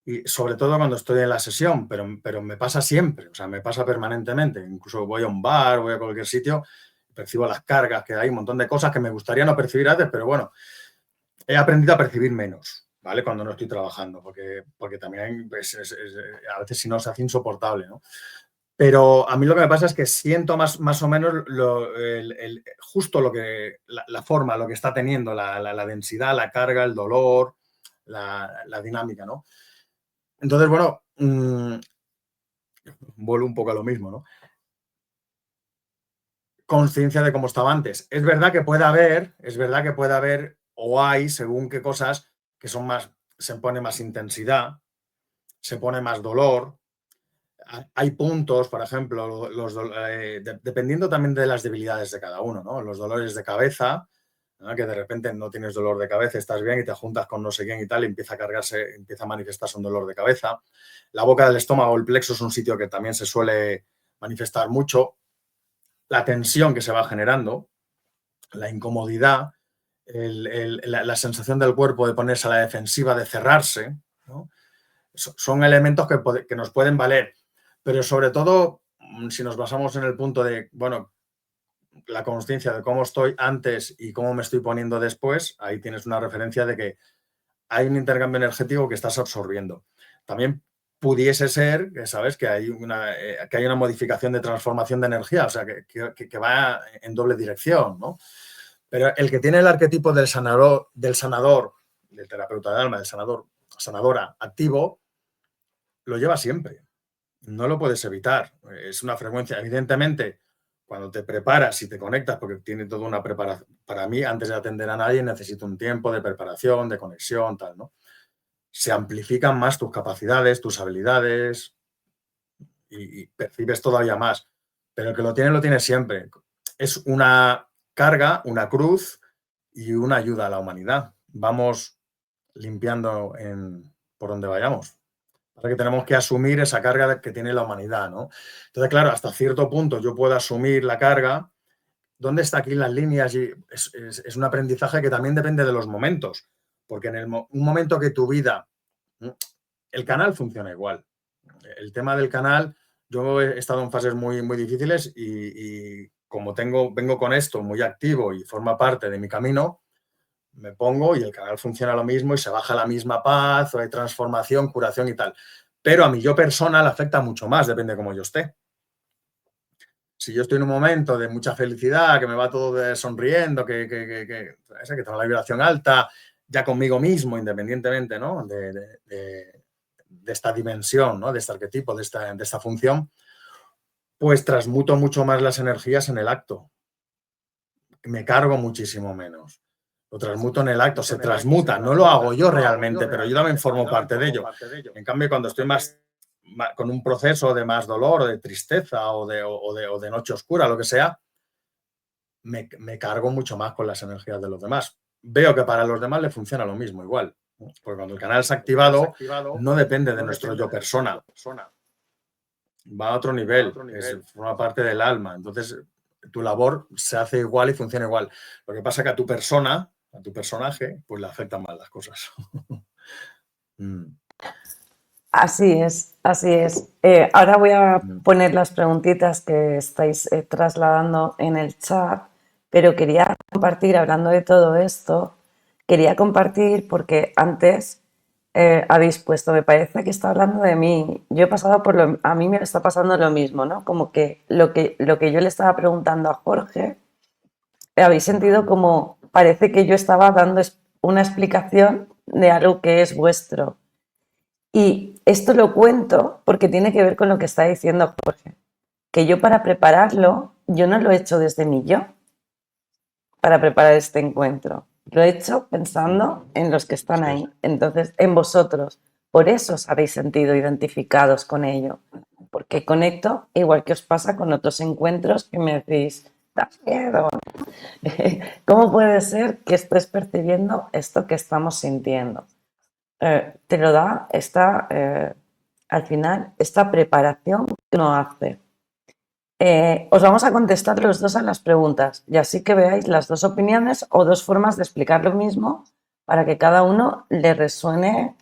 y sobre todo cuando estoy en la sesión, pero me pasa siempre, o sea, me pasa permanentemente. Incluso voy a un bar, voy a cualquier sitio, percibo las cargas, que hay un montón de cosas que me gustaría no percibir antes, pero bueno, he aprendido a percibir menos, ¿vale? Cuando no estoy trabajando, porque también pues, a veces si no se hace insoportable, ¿no? Pero a mí lo que me pasa es que siento más o menos justo lo que, la forma, lo que está teniendo, la densidad, la carga, el dolor, la dinámica, ¿no? Entonces, bueno, vuelvo un poco a lo mismo, ¿no? Conciencia de cómo estaba antes. Es verdad que puede haber, o hay, según qué cosas, que son más, se pone más intensidad, se pone más dolor. Hay puntos, por ejemplo, dependiendo también de las debilidades de cada uno, ¿no? Los dolores de cabeza, ¿no? Que de repente no tienes dolor de cabeza, estás bien y te juntas con no sé quién y tal, y empieza a cargarse, empieza a manifestarse un dolor de cabeza. La boca del estómago, el plexo, es un sitio que también se suele manifestar mucho. La tensión que se va generando, la incomodidad, la sensación del cuerpo de ponerse a la defensiva, de cerrarse, ¿no? Son elementos que nos pueden valer. Pero sobre todo, si nos basamos en el punto de, bueno, la consciencia de cómo estoy antes y cómo me estoy poniendo después, ahí tienes una referencia de que hay un intercambio energético que estás absorbiendo. También pudiese ser, ¿sabes?, que hay una modificación de transformación de energía, o sea, que va en doble dirección, ¿no? Pero el que tiene el arquetipo del sanador, del terapeuta de alma, del sanadora activo, lo lleva siempre. No lo puedes evitar. Es una frecuencia. Evidentemente, cuando te preparas y te conectas, porque tiene toda una preparación, para mí, antes de atender a nadie, necesito un tiempo de preparación, de conexión, tal, ¿no? Se amplifican más tus capacidades, tus habilidades y percibes todavía más. Pero el que lo tiene siempre. Es una carga, una cruz y una ayuda a la humanidad. Vamos limpiando por donde vayamos. Ahora que tenemos que asumir esa carga que tiene la humanidad, ¿no? Entonces, claro, hasta cierto punto yo puedo asumir la carga. ¿Dónde está aquí las líneas? Y es un aprendizaje que también depende de los momentos, porque en un momento que tu vida, el canal funciona igual. El tema del canal, yo he estado en fases muy, muy difíciles y como vengo con esto muy activo y forma parte de mi camino, me pongo y el canal funciona lo mismo y se baja la misma paz, hay transformación, curación y tal. Pero a mi yo persona le afecta mucho más, depende de cómo yo esté. Si yo estoy en un momento de mucha felicidad, que me va todo sonriendo, que tengo la vibración alta, ya conmigo mismo, independientemente, ¿no? de esta dimensión, ¿no? De este arquetipo, de esta función, pues transmuto mucho más las energías en el acto. Me cargo muchísimo menos. Lo transmuto en el acto, se transmuta. No lo hago yo realmente, pero yo también formo parte de ello. En cambio, cuando estoy más con un proceso de más dolor, o de tristeza o de noche oscura, lo que sea, me cargo mucho más con las energías de los demás. Veo que para los demás le funciona lo mismo, igual. Porque cuando el canal es activado, no depende de nuestro yo persona. Va a otro nivel, forma parte del alma. Entonces, tu labor se hace igual y funciona igual. Lo que pasa es que a tu persona, a tu personaje, pues le afectan mal las cosas. Así es, así es. Ahora voy a poner las preguntitas que estáis trasladando en el chat, pero quería compartir, hablando de todo esto, quería compartir porque antes habéis puesto, me parece que está hablando de mí. Yo he pasado a mí me está pasando lo mismo, ¿no? Como que lo que yo le estaba preguntando a Jorge, habéis sentido como parece que yo estaba dando una explicación de algo que es vuestro. Y esto lo cuento porque tiene que ver con lo que está diciendo Jorge, que yo para prepararlo, yo no lo he hecho desde mi yo, para preparar este encuentro. Lo he hecho pensando en los que están ahí, entonces en vosotros. Por eso os habéis sentido identificados con ello, porque conecto igual que os pasa con otros encuentros que me decís, da miedo. ¿Cómo puede ser que estés percibiendo esto que estamos sintiendo? Te lo da al final esta preparación que uno hace. Os vamos a contestar los dos a las preguntas y así que veáis las dos opiniones o dos formas de explicar lo mismo para que cada uno le resuene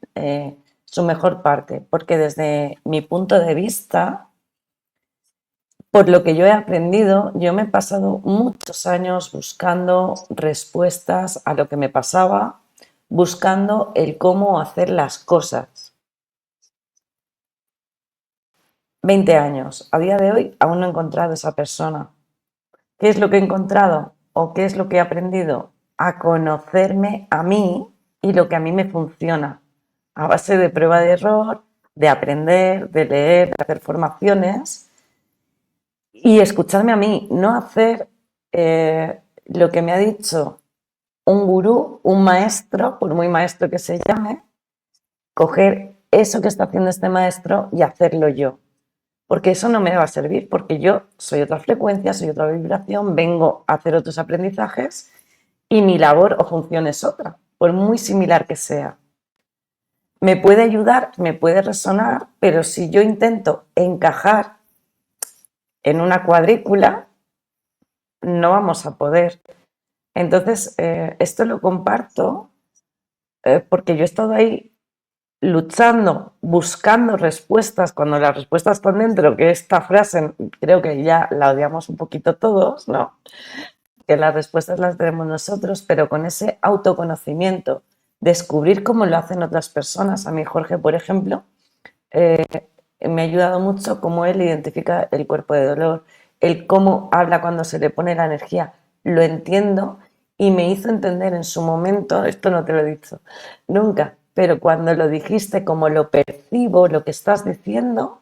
su mejor parte, porque desde mi punto de vista, por lo que yo he aprendido, yo me he pasado muchos años buscando respuestas a lo que me pasaba, buscando el cómo hacer las cosas. 20 años. A día de hoy aún no he encontrado esa persona. ¿Qué es lo que he encontrado o qué es lo que he aprendido? A conocerme a mí y lo que a mí me funciona. A base de prueba de error, de aprender, de leer, de hacer formaciones y escucharme a mí, no hacer lo que me ha dicho un gurú, un maestro, por muy maestro que se llame, coger eso que está haciendo este maestro y hacerlo yo. Porque eso no me va a servir, porque yo soy otra frecuencia, soy otra vibración, vengo a hacer otros aprendizajes y mi labor o función es otra, por muy similar que sea. Me puede ayudar, me puede resonar, pero si yo intento encajar en una cuadrícula, no vamos a poder. Entonces, esto lo comparto porque yo he estado ahí luchando, buscando respuestas, cuando las respuestas están dentro, que esta frase creo que ya la odiamos un poquito todos, ¿no? Que las respuestas las tenemos nosotros, pero con ese autoconocimiento, descubrir cómo lo hacen otras personas. A mí Jorge, por ejemplo, me ha ayudado mucho cómo él identifica el cuerpo de dolor, el cómo habla cuando se le pone la energía. Lo entiendo y me hizo entender en su momento, esto no te lo he dicho nunca, pero cuando lo dijiste, como lo percibo, lo que estás diciendo,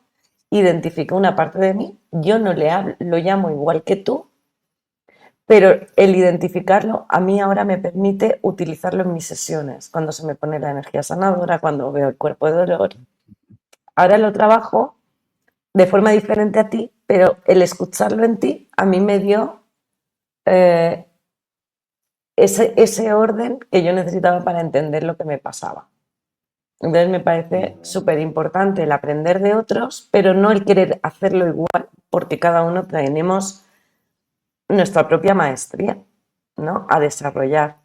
identifiqué una parte de mí yo no le hablo, lo llamo igual que tú, pero el identificarlo a mí ahora me permite utilizarlo en mis sesiones, cuando se me pone la energía sanadora, cuando veo el cuerpo de dolor. Ahora lo trabajo de forma diferente a ti, pero el escucharlo en ti a mí me dio ese orden que yo necesitaba para entender lo que me pasaba. Entonces me parece súper importante el aprender de otros, pero no el querer hacerlo igual, porque cada uno tenemos nuestra propia maestría, ¿no?, a desarrollar.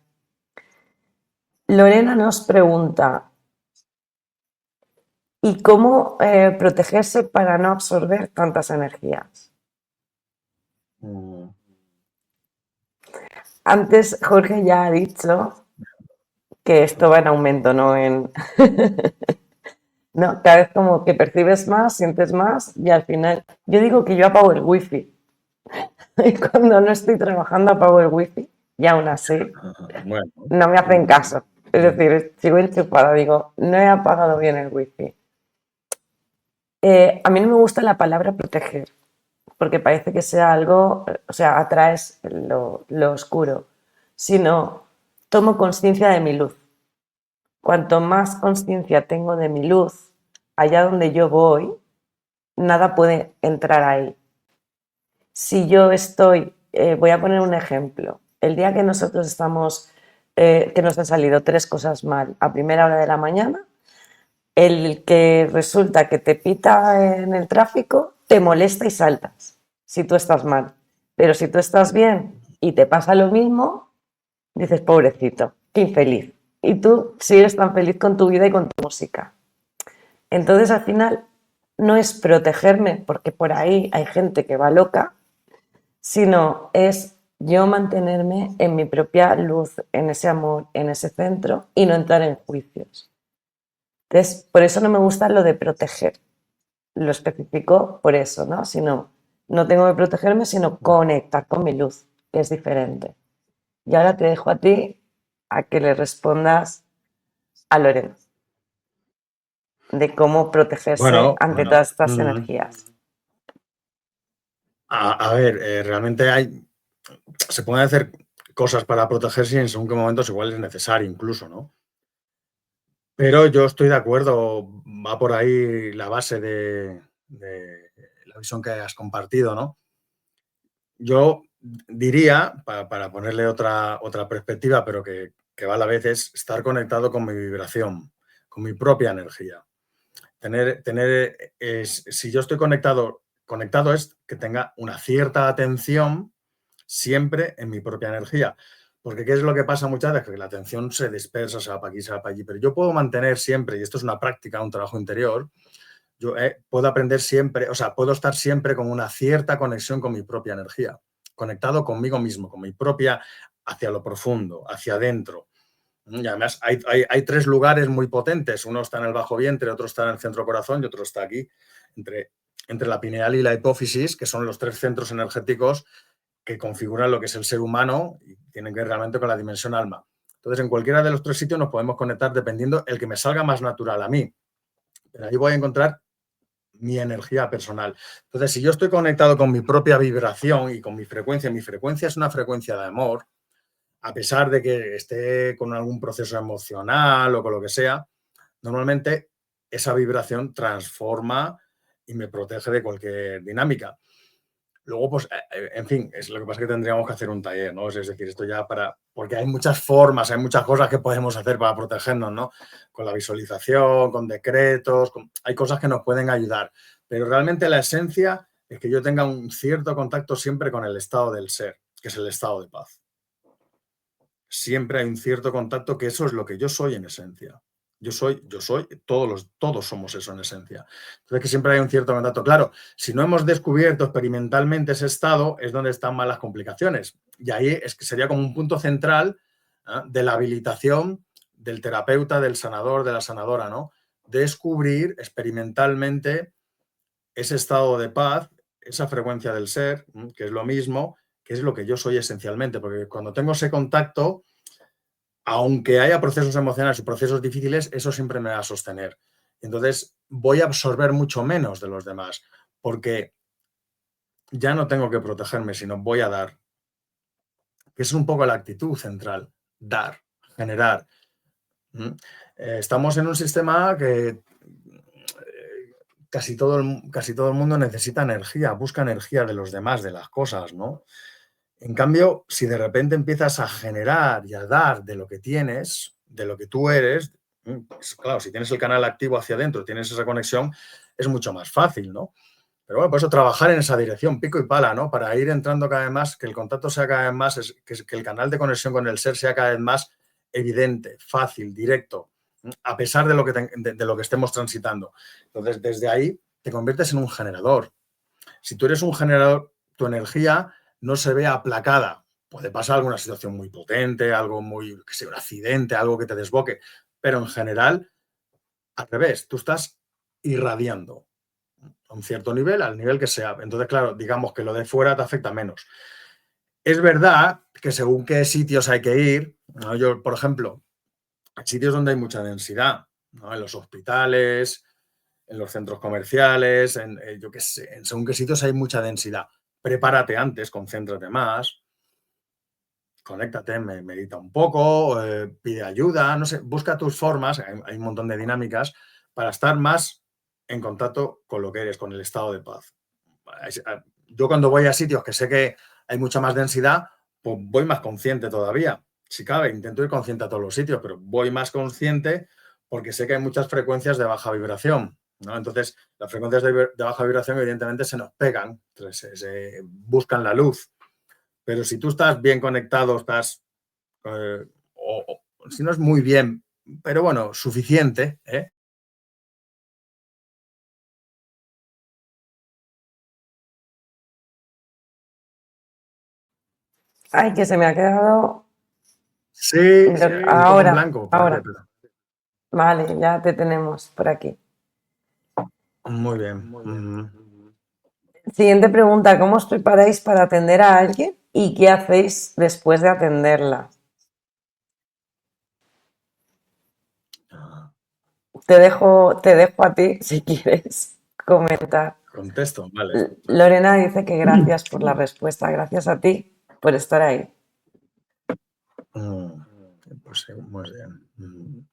Lorena nos pregunta, ¿y cómo protegerse para no absorber tantas energías? Antes Jorge ya ha dicho que esto va en aumento, no en... No, cada vez como que percibes más, sientes más y al final... Yo digo que yo apago el wifi. Y cuando no estoy trabajando apago el wifi y aún así no me hacen caso. Es decir, sigo enchufada, digo, no he apagado bien el wifi. A mí no me gusta la palabra proteger, porque parece que sea algo, o sea, atraes lo oscuro, sino tomo conciencia de mi luz. Cuanto más conciencia tengo de mi luz, allá donde yo voy, nada puede entrar ahí. Si yo estoy, voy a poner un ejemplo, el día que nosotros estamos, que nos han salido 3 cosas mal a primera hora de la mañana, el que resulta que te pita en el tráfico, te molesta y saltas, si tú estás mal. Pero si tú estás bien y te pasa lo mismo, dices, pobrecito, qué infeliz. Y tú sigues tan feliz con tu vida y con tu música. Entonces, al final, no es protegerme, porque por ahí hay gente que va loca, sino es yo mantenerme en mi propia luz, en ese amor, en ese centro y no entrar en juicios. Entonces, por eso no me gusta lo de proteger. Lo especifico por eso, ¿no? Sino, no tengo que protegerme, sino conectar con mi luz, que es diferente. Y ahora te dejo a ti a que le respondas a Lorena de cómo protegerse ante todas estas energías. A ver, realmente se pueden hacer cosas para protegerse y en según qué momentos igual es necesario incluso, ¿no? Pero yo estoy de acuerdo, va por ahí la base de la visión que has compartido, ¿no? Yo diría, para ponerle otra perspectiva, pero que va a la vez, es estar conectado con mi vibración, con mi propia energía. Si yo estoy conectado es que tenga una cierta atención siempre en mi propia energía. Porque ¿qué es lo que pasa muchas veces? Que la atención se dispersa, se va para aquí, se va para allí. Pero yo puedo mantener siempre, y esto es una práctica, un trabajo interior, yo puedo aprender siempre, o sea, puedo estar siempre con una cierta conexión con mi propia energía, conectado conmigo mismo, con mi propia, hacia lo profundo, hacia adentro. Y además hay 3 lugares muy potentes. Uno está en el bajo vientre, otro está en el centro corazón y otro está aquí, entre la pineal y la hipófisis, que son los 3 centros energéticos que configuran lo que es el ser humano y tienen que ver realmente con la dimensión alma. Entonces, en cualquiera de los 3 sitios nos podemos conectar dependiendo el que me salga más natural a mí. Pero ahí voy a encontrar mi energía personal. Entonces, si yo estoy conectado con mi propia vibración y con mi frecuencia es una frecuencia de amor, a pesar de que esté con algún proceso emocional o con lo que sea, normalmente esa vibración transforma y me protege de cualquier dinámica. Luego, pues, en fin, es lo que pasa, que tendríamos que hacer un taller, ¿no? Es decir, esto ya porque hay muchas formas, hay muchas cosas que podemos hacer para protegernos, ¿no? Con la visualización, con decretos, hay cosas que nos pueden ayudar. Pero realmente la esencia es que yo tenga un cierto contacto siempre con el estado del ser, que es el estado de paz. Siempre hay un cierto contacto, que eso es lo que yo soy en esencia. Yo soy, todos somos eso en esencia. Entonces, que siempre hay un cierto contacto. Claro, si no hemos descubierto experimentalmente ese estado, es donde están más las complicaciones. Y ahí es que sería como un punto central, ¿eh?, de la habilitación del terapeuta, del sanador, de la sanadora, ¿no? Descubrir experimentalmente ese estado de paz, esa frecuencia del ser, que es lo mismo, que es lo que yo soy esencialmente. Porque cuando tengo ese contacto, aunque haya procesos emocionales y procesos difíciles, eso siempre me va a sostener. Entonces, voy a absorber mucho menos de los demás, porque ya no tengo que protegerme, sino voy a dar. Que es un poco la actitud central, dar, generar. Estamos en un sistema que casi todo el mundo necesita energía, busca energía de los demás, de las cosas, ¿no? En cambio, si de repente empiezas a generar y a dar de lo que tienes, de lo que tú eres, pues claro, si tienes el canal activo hacia adentro, tienes esa conexión, es mucho más fácil, ¿no? Pero bueno, por eso trabajar en esa dirección, pico y pala, ¿no? Para ir entrando cada vez más, que el contacto sea cada vez más, que el canal de conexión con el ser sea cada vez más evidente, fácil, directo, a pesar de lo de lo que estemos transitando. Entonces, desde ahí te conviertes en un generador. Si tú eres un generador, tu energía no se ve aplacada. Puede pasar alguna situación muy potente, algo muy, que sea un accidente, algo que te desboque, pero en general, al revés, tú estás irradiando a un cierto nivel, al nivel que sea. Entonces, claro, digamos que lo de fuera te afecta menos. Es verdad que según qué sitios hay que ir, ¿no? Yo, por ejemplo, hay sitios donde hay mucha densidad, ¿no? En los hospitales, en los centros comerciales, yo qué sé, en según qué sitios hay mucha densidad. Prepárate antes, concéntrate más, conéctate, medita un poco, pide ayuda, no sé, busca tus formas, hay un montón de dinámicas para estar más en contacto con lo que eres, con el estado de paz. Yo cuando voy a sitios que sé que hay mucha más densidad, pues voy más consciente todavía. Si cabe, intento ir consciente a todos los sitios, pero voy más consciente porque sé que hay muchas frecuencias de baja vibración, ¿no? Entonces, las frecuencias de baja vibración evidentemente se nos pegan, entonces se buscan la luz. Pero si tú estás bien conectado, estás, o si no es muy bien, pero bueno, suficiente, ¿eh? Ay, que se me ha quedado Sí, un poco en ahora, blanco, parece, ahora. pero Vale, ya te tenemos por aquí. muy bien. Siguiente pregunta, ¿cómo os preparáis para atender a alguien y qué hacéis después de atenderla? Te dejo a ti si quieres comentar. Contesto, vale. Lorena dice que gracias por la respuesta, gracias a ti por estar ahí. Pues sí, muy bien.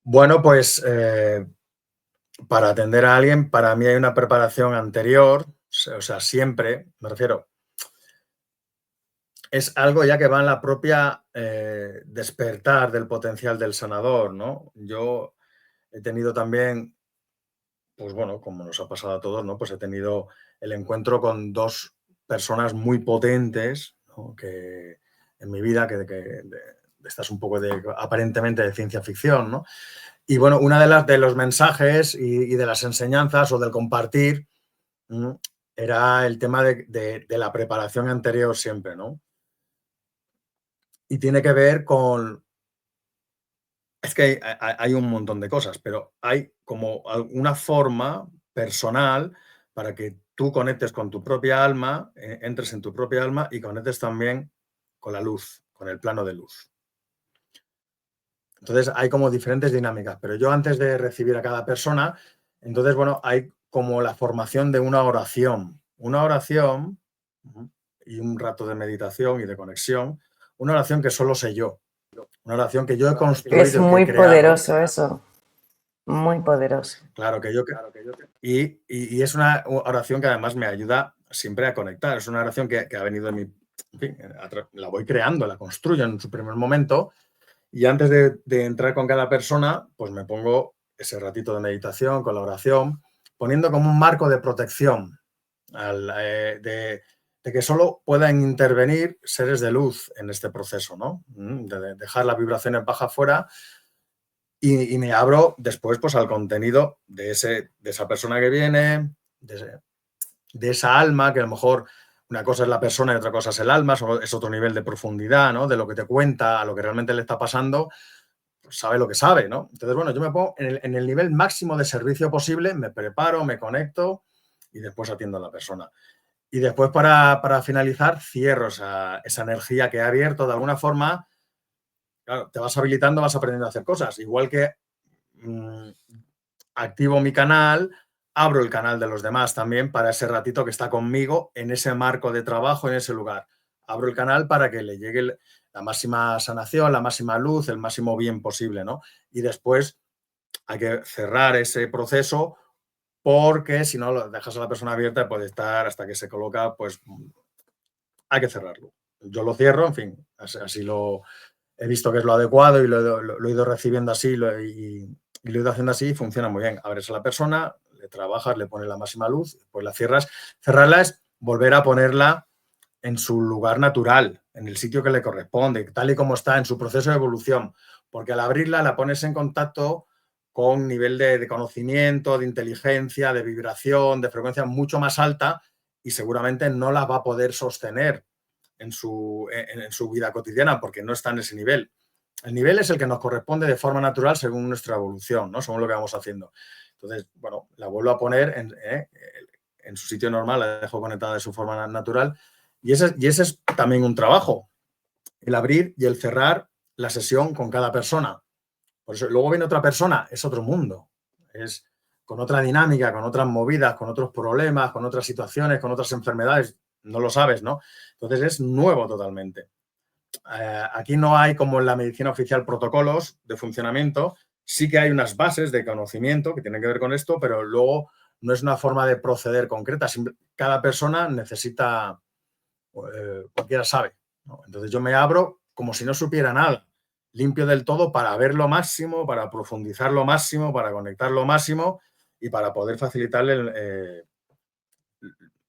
Bueno, pues para atender a alguien, para mí hay una preparación anterior, o sea, siempre, me refiero, es algo ya que va en la propia despertar del potencial del sanador, ¿no? Yo he tenido también, pues bueno, como nos ha pasado a todos, ¿no? Pues he tenido el encuentro con dos personas muy potentes, ¿no? Que en mi vida, estas un poco aparentemente de ciencia ficción, ¿no? Y bueno, una de los mensajes y de las enseñanzas o del compartir era el tema de la preparación anterior siempre, ¿no? Y tiene que ver con... Es que hay un montón de cosas, pero hay como una forma personal para que tú conectes con tu propia alma, entres en tu propia alma y conectes también con la luz, con el plano de luz. Entonces hay como diferentes dinámicas, pero yo antes de recibir a cada persona, entonces, bueno, hay como la formación de una oración y un rato de meditación y de conexión, una oración que solo sé yo, una oración que yo he construido, Es que muy he creado. poderoso eso, muy poderoso. Claro que yo... Y es una oración que además me ayuda siempre a conectar, es una oración que ha venido de mi... En fin, la voy creando, la construyo en su primer momento. Y antes de entrar con cada persona, pues me pongo ese ratito de meditación con la oración, poniendo como un marco de protección, de que solo puedan intervenir seres de luz en este proceso, ¿no? De dejar las vibraciones bajas fuera y me abro después pues al contenido de esa persona que viene, de esa alma, que a lo mejor una cosa es la persona y otra cosa es el alma, es otro nivel de profundidad, ¿no? De lo que te cuenta a lo que realmente le está pasando, pues sabe lo que sabe, ¿no? Entonces, bueno, yo me pongo en el nivel máximo de servicio posible, me preparo, me conecto y después atiendo a la persona. Y después, para finalizar, cierro esa energía que he abierto de alguna forma. Claro, te vas habilitando, vas aprendiendo a hacer cosas. Igual que activo mi canal, abro el canal de los demás también para ese ratito que está conmigo en ese marco de trabajo, en ese lugar. Abro el canal para que le llegue la máxima sanación, la máxima luz, el máximo bien posible, ¿no? Y después hay que cerrar ese proceso porque si no lo dejas a la persona abierta puede estar hasta que se coloca, pues hay que cerrarlo. Yo lo cierro, en fin, así lo he visto que es lo adecuado y lo he ido recibiendo así y lo he ido haciendo así y funciona muy bien. Abres a la persona, le trabajas, le pones la máxima luz, pues la cierras. Cerrarla es volver a ponerla en su lugar natural, en el sitio que le corresponde, tal y como está en su proceso de evolución, porque al abrirla la pones en contacto con nivel de conocimiento, de inteligencia, de vibración, de frecuencia mucho más alta y seguramente no la va a poder sostener en su vida cotidiana porque no está en ese nivel. El nivel es el que nos corresponde de forma natural según nuestra evolución, ¿no? Según lo que vamos haciendo. Entonces, bueno, la vuelvo a poner en su sitio normal, la dejo conectada de su forma natural y ese es también un trabajo, el abrir y el cerrar la sesión con cada persona. Por eso, luego viene otra persona, es otro mundo, es con otra dinámica, con otras movidas, con otros problemas, con otras situaciones, con otras enfermedades, no lo sabes, ¿no? Entonces es nuevo totalmente. Aquí no hay, como en la medicina oficial, protocolos de funcionamiento, sí que hay unas bases de conocimiento que tienen que ver con esto, pero luego no es una forma de proceder concreta, cada persona necesita, cualquiera sabe, ¿no? Entonces yo me abro como si no supiera nada, limpio del todo para ver lo máximo, para profundizar lo máximo, para conectar lo máximo y para poder facilitarle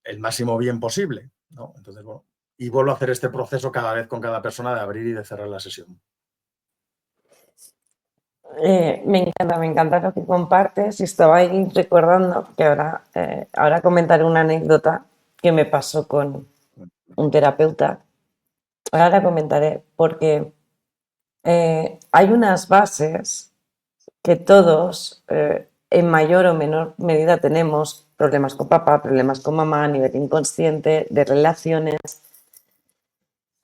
el máximo bien posible, ¿no? Entonces, bueno, y vuelvo a hacer este proceso cada vez con cada persona de abrir y de cerrar la sesión. Me encanta lo que compartes y estaba ahí recordando que ahora comentaré una anécdota que me pasó con un terapeuta. Ahora la comentaré porque hay unas bases que todos en mayor o menor medida tenemos, problemas con papá, problemas con mamá a nivel inconsciente, de relaciones.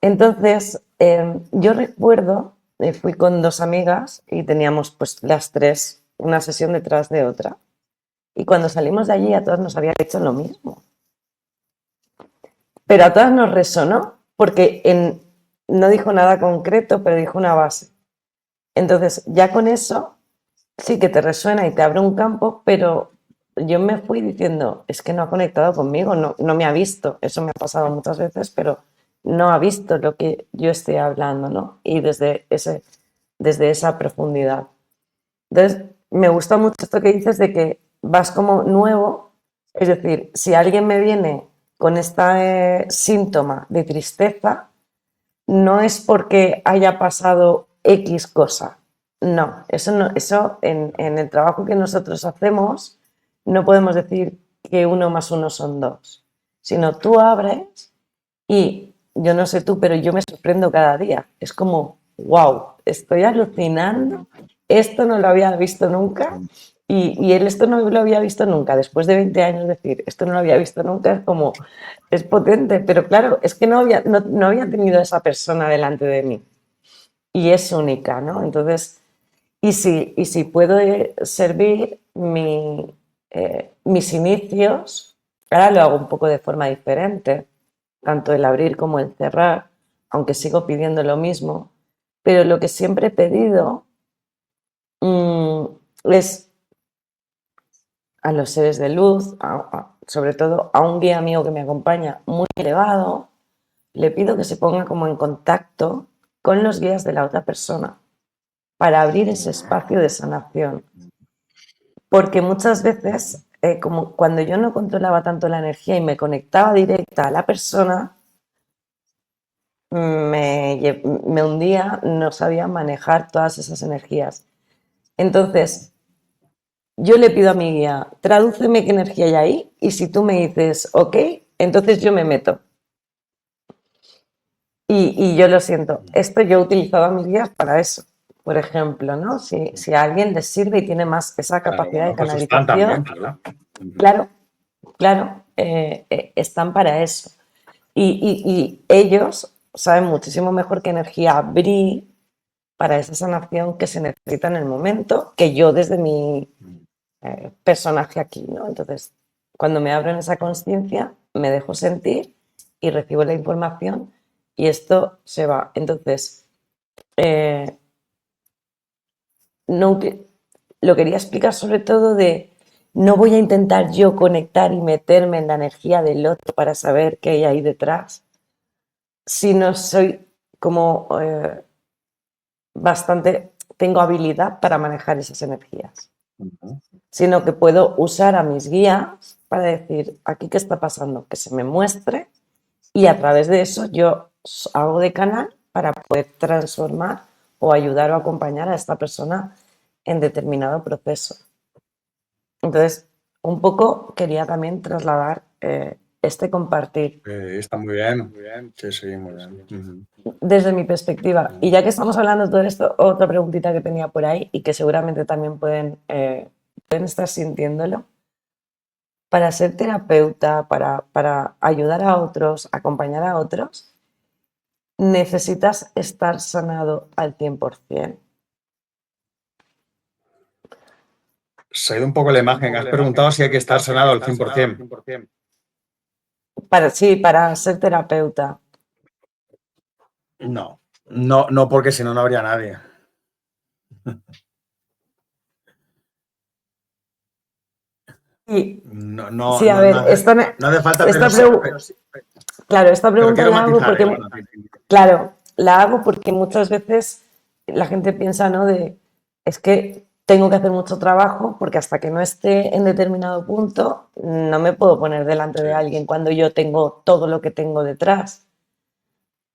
Entonces, yo recuerdo, fui con 2 amigas y teníamos pues las 3 una sesión detrás de otra. Y cuando salimos de allí a todas nos había dicho lo mismo. Pero a todas nos resonó porque no dijo nada concreto, pero dijo una base. Entonces, ya con eso sí que te resuena y te abre un campo, pero yo me fui diciendo, es que no ha conectado conmigo, no me ha visto. Eso me ha pasado muchas veces, pero no ha visto lo que yo estoy hablando, ¿no? Y desde esa profundidad. Entonces, me gusta mucho esto que dices de que vas como nuevo, es decir, si alguien me viene con este síntoma de tristeza, no es porque haya pasado X cosa. No, eso en el trabajo que nosotros hacemos no podemos decir que 1 más 1 son 2, sino tú abres y yo no sé tú, pero yo me sorprendo cada día. Es como, wow, estoy alucinando, esto no lo había visto nunca y él esto no lo había visto nunca. Después de 20 años decir, esto no lo había visto nunca, es como, es potente, pero claro, es que no había tenido a esa persona delante de mí y es única, ¿no? Entonces, y si puedo servir mis inicios, ahora lo hago un poco de forma diferente, tanto el abrir como el cerrar, aunque sigo pidiendo lo mismo, pero lo que siempre he pedido es a los seres de luz, sobre todo a un guía mío que me acompaña muy elevado, le pido que se ponga como en contacto con los guías de la otra persona para abrir ese espacio de sanación. Porque muchas veces, como cuando yo no controlaba tanto la energía y me conectaba directa a la persona, me hundía, no sabía manejar todas esas energías. Entonces, yo le pido a mi guía, tradúceme qué energía hay ahí y si tú me dices, ok, entonces yo me meto. Y yo lo siento, esto yo he utilizado a mis guías para eso, por ejemplo, ¿no? Si a alguien les sirve y tiene más esa capacidad de canalización, claro, están para eso. Y ellos saben muchísimo mejor qué energía abrir para esa sanación que se necesita en el momento, que yo desde mi personaje aquí, ¿no? Entonces, cuando me abro en esa consciencia, me dejo sentir y recibo la información y esto se va. Entonces, no, lo quería explicar sobre todo de no voy a intentar yo conectar y meterme en la energía del otro para saber qué hay ahí detrás, sino soy como bastante, tengo habilidad para manejar esas energías, sino que puedo usar a mis guías para decir, aquí qué está pasando, que se me muestre y a través de eso yo hago de canal para poder transformar o ayudar o acompañar a esta persona en determinado proceso. Entonces, un poco quería también trasladar este compartir. Está muy bien. Sí, sí, muy bien. Desde mi perspectiva. Y ya que estamos hablando de todo esto, otra preguntita que tenía por ahí y que seguramente también pueden estar sintiéndolo. Para ser terapeuta, para ayudar a otros, acompañar a otros, necesitas estar sanado al 100%. Se ha ido un poco la imagen. Has preguntado si hay que estar sanado al 100%. Sí, para ser terapeuta. No, porque si no, no habría nadie. Sí, no hace falta, claro, esta pregunta pero la hago porque, bueno, claro, la hago porque muchas veces la gente piensa, ¿no? Es que tengo que hacer mucho trabajo porque hasta que no esté en determinado punto no me puedo poner delante de alguien cuando yo tengo todo lo que tengo detrás.